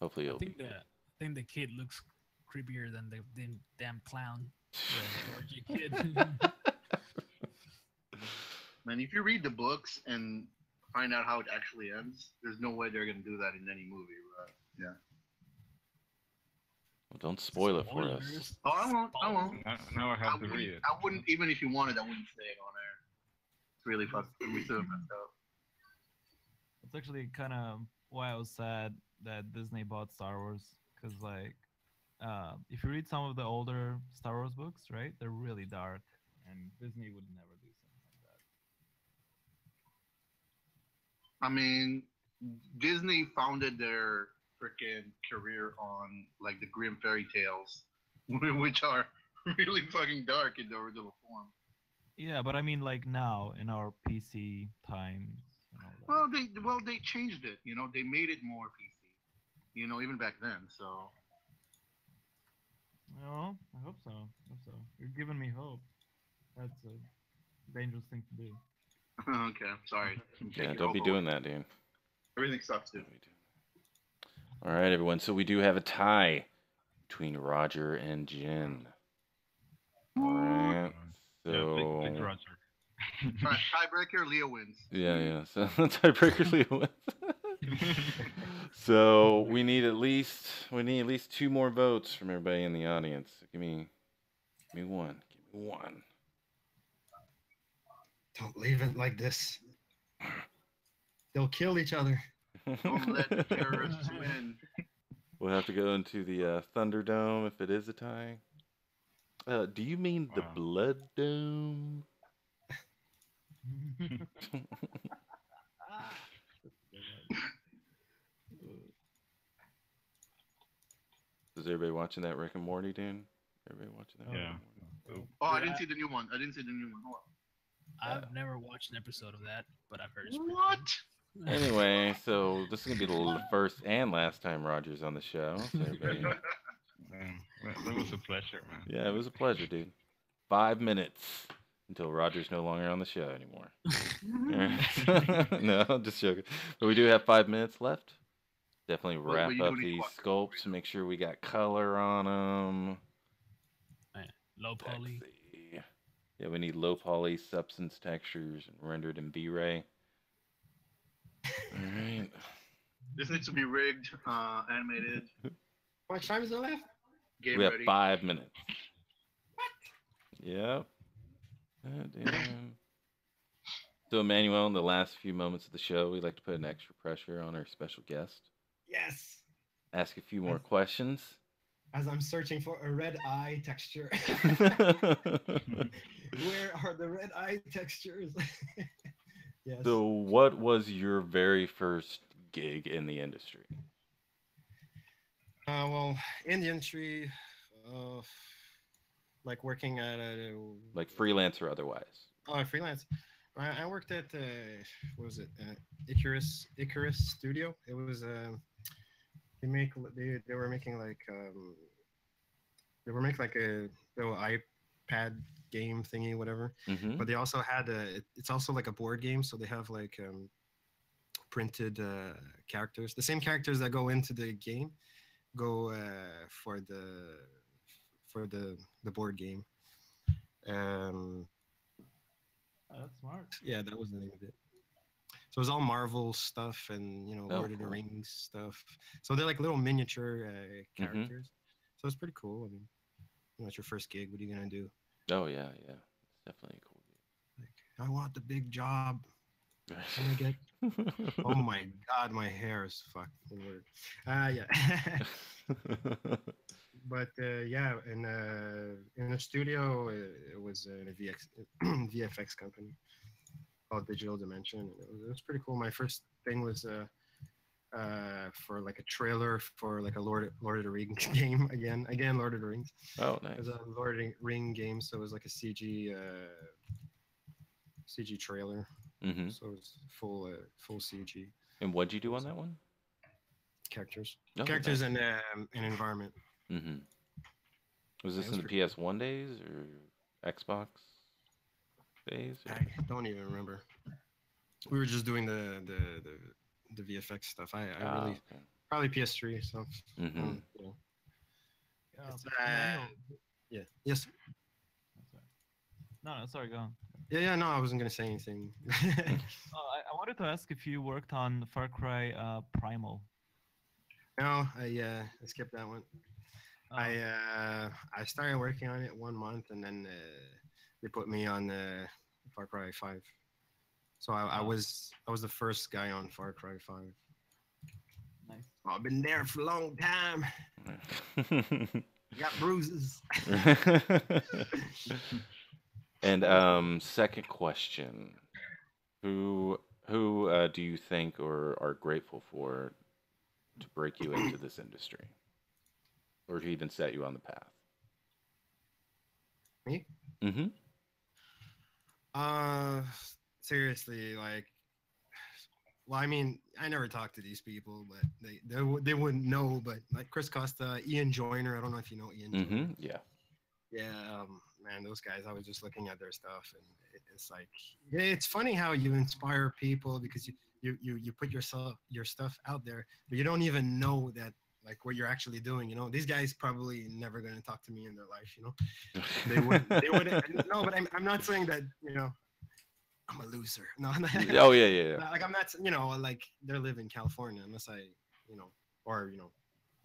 Hopefully it'll be. I think the kid looks creepier than the damn clown. The kid. Man, if you read the books and find out how it actually ends, there's no way they're gonna do that in any movie, right? Yeah. Well, don't spoil it for us. Oh, I won't. Now I have to read it. I wouldn't, even if you wanted, I wouldn't say it on air. It's really fucked. We still messed up. It's actually kind of why I was sad that Disney bought Star Wars, because like, if you read some of the older Star Wars books, right, they're really dark, and Disney would never do something like I mean, Disney founded their freaking career on like the grim fairy tales, which are really fucking dark in the original form. Yeah, but I mean, like now in our PC times and all that. Well they changed it. You know, they made it more PC. You know, even back then. So No, I hope so. I hope so. You're giving me hope. That's a dangerous thing to do. okay, I'm sorry. Yeah, don't be doing that, dude. Everything sucks, dude. All right, everyone. So we do have a tie between Roger and Jen. All right. So Yeah, big Roger. Right, tiebreaker, Leo wins. yeah. So tiebreaker, Leo wins. So we need at least 2 more votes from everybody in the audience. Give me one. Give me one. Don't leave it like this. They'll kill each other. Don't let the terrorists win. We'll have to go into the Thunderdome if it is a tie. Do you mean the Blood Dome? Is everybody watching that Rick and Morty, dude? Everybody watching that? Yeah. Oh, I didn't see the new one. Hold on. I've never watched an episode of that, but I've heard it's pretty What? good. Anyway, so this is gonna be the first and last time Roger's on the show. So everybody... That was a pleasure, man. Yeah, it was a pleasure, dude. 5 minutes until Roger's no longer on the show anymore. No, I'm just joking. But we do have 5 minutes left. Definitely wrap up these sculpts, make sure we got color on them. Low poly. Yeah, we need low poly substance textures and rendered in V-Ray. All right. This needs to be rigged, animated. How much time is there left? Game We have ready. 5 minutes. What? Yep. Damn. So, Emanuel, in the last few moments of the show, we'd like to put an extra pressure on our special guest. Yes. Ask a few more questions. As I'm searching for a red eye texture. Where are the red eye textures? Yes. So, what was your very first gig in the industry? Well, in the industry, like working at a... Like freelance or otherwise? Oh, freelance. I worked at, what was it? Icarus Studio. It was, they were making like, a little iPad game thingy, whatever. Mm-hmm. But they also had it's also like a board game, so they have like printed characters. The same characters that go into the game go for the board game. That's smart. Yeah, that was the name of it. So it was all Marvel stuff and Lord of the Rings stuff. So they're like little miniature characters. So it's pretty cool. I mean, it's your first gig. What are you gonna do? Oh yeah, it's definitely a cool gig. Like, I want the big job. Can I get? Oh my God, my hair is fucked. Yeah. But yeah, in the studio, it was in a VFX company called Digital Dimension. It was pretty cool. My first thing was for like a trailer for like a Lord of the Rings game again Lord of the Rings. Oh, nice. It was a Lord of the Ring game, so it was like a CG trailer. Mm-hmm. So it was full CG. And what'd you do on that one? Characters, nice. and environment. Mm-hmm. Was this in the PS1 days or Xbox days? Or? I don't even remember. We were just doing the VFX stuff. I really probably PS3 stuff. Mm-hmm. Yeah. Yes. No, sorry, go on. Yeah, no, I wasn't gonna say anything. I wanted to ask if you worked on Far Cry Primal. No, I skipped that one. Oh. I started working on it 1 month, and then they put me on Far Cry 5. So I was the first guy on Far Cry 5. Nice. I've been there for a long time. Got bruises. And second question, who Who do you think or are grateful for to break you into this industry, or to even set you on the path? Me? Mm-hmm. Uh, seriously, like, well, I mean, I never talked to these people, but they wouldn't know. But like Chris Costa, Ian Joyner, I don't know if you know Ian Mm-hmm. Joyner. Yeah. Yeah, man, those guys. I was just looking at their stuff, and it's like, yeah, it's funny how you inspire people because you put your stuff out there, but you don't even know that like what you're actually doing. You know, these guys probably never gonna talk to me in their life. You know, they wouldn't. No, but I'm not saying that. You know, I'm a loser. No, Oh yeah. like I'm not. You know, like they live in California unless I, you know, or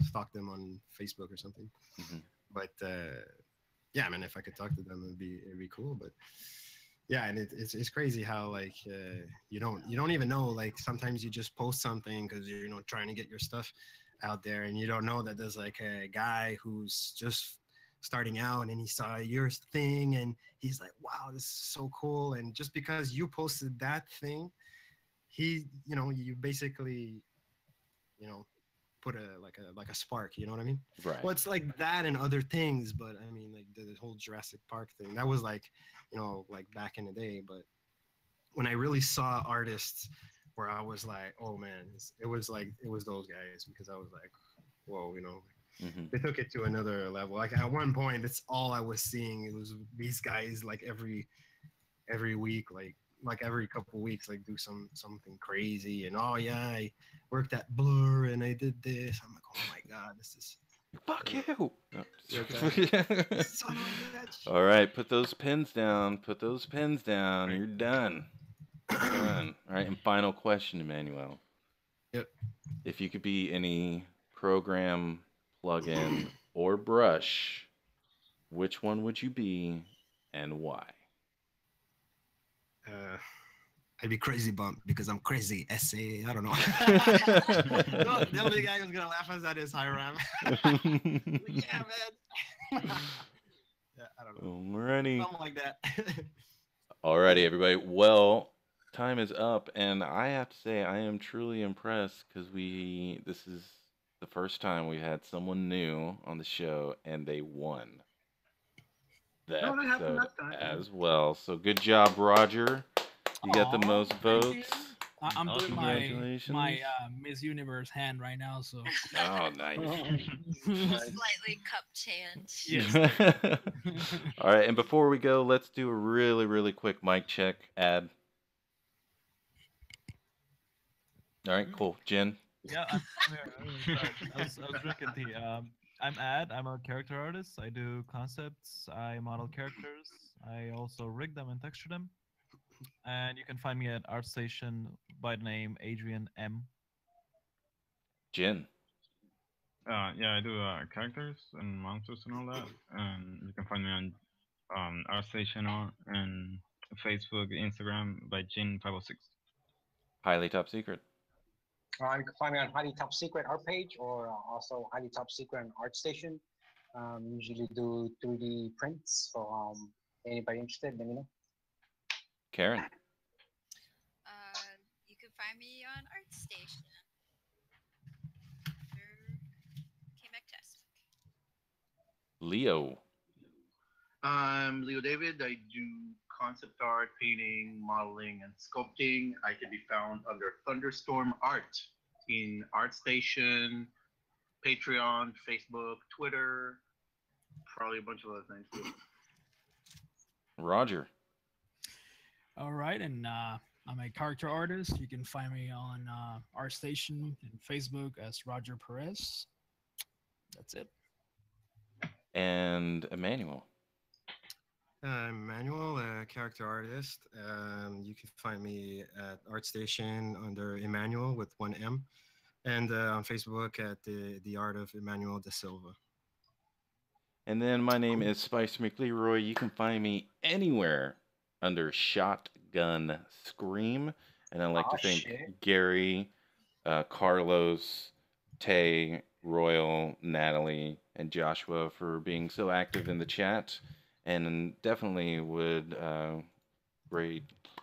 stalk them on Facebook or something. Mm-hmm. But yeah, I mean, if I could talk to them, it'd be cool. But yeah, and it's crazy how like you don't even know. Like sometimes you just post something because you're trying to get your stuff out there, and you don't know that there's like a guy who's just starting out and he saw your thing and he's like, wow, this is so cool. And just because you posted that thing, you basically put a spark, you know what I mean? Right. Well, it's like that and other things, but I mean, like the whole Jurassic Park thing, that was like, like back in the day. But when I really saw artists where I was like, oh man, it was those guys, because I was like, whoa, Mm-hmm. they took it to another level. Like at one point, it's all I was seeing. It was these guys like every week, like every couple of weeks, like do something crazy. And oh yeah, I worked at Blur and I did this. I'm like, oh my god, this is Fuck you. son of a bitch. All right, put those pens down. Put those pens down. You're done. You're done. All right, and final question, Emmanuel. Yep. If you could be any program, plugin, or brush, which one would you be and why? I'd be Crazy Bump because I'm crazy. SA, I don't know. The only guy who's gonna laugh us at is Hiram. Yeah, man. Yeah, I don't know. Alrighty. Something like that. Alrighty, everybody. Well, time is up, and I have to say I am truly impressed because this is the first time we had someone new on the show, and they won the No, that happened episode last time. as well. So good job, Roger. You got the Aw, most thank votes. you. I'm Awesome. doing my Congratulations. Miss Universe hand right now, so Oh, nice. Slightly cupped hand. yes. All right, and before we go, let's do a really, really quick mic check ad. All right, cool. Jen. Yeah, I'm here. I was drinking tea. I'm Ad. I'm a character artist. I do concepts. I model characters. I also rig them and texture them. And you can find me at ArtStation by the name Adrian M. Jen. Yeah, I do characters and monsters and all that. And you can find me on ArtStation and Facebook, Instagram by Jin506. Highly top secret. You can find me on Highly Top Secret art page, or also Highly Top Secret on ArtStation. Usually do 3D prints for anybody interested. Let me know. Karen. You can find me on ArtStation. Leo. I'm Leo David. I do concept art, painting, modeling, and sculpting. I can be found under Thunderstorm Art in ArtStation, Patreon, Facebook, Twitter, probably a bunch of other things too. Roger. All right, and I'm a character artist. You can find me on ArtStation and Facebook as Roger Perez. That's it. And Emmanuel. Emmanuel, a character artist. You can find me at ArtStation under Emanuel with one M, and on Facebook at the Art of Emanuel DaSilva. And then my name is Spicer McLeroy. You can find me anywhere under Shotgun Scream. And I'd like to thank Gary, Carlos, Tay, Royal, Natalie, and Joshua for being so active in the chat. And definitely would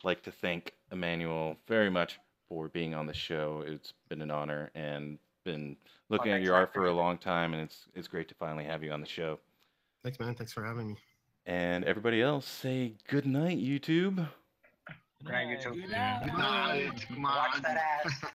like to thank Emmanuel very much for being on the show. It's been an honor, and been looking at your art for a long time, and it's great to finally have you on the show. Thanks, man. Thanks for having me. And everybody else, say good night, YouTube. Good night, YouTube. Good night. Come on. Watch that ass.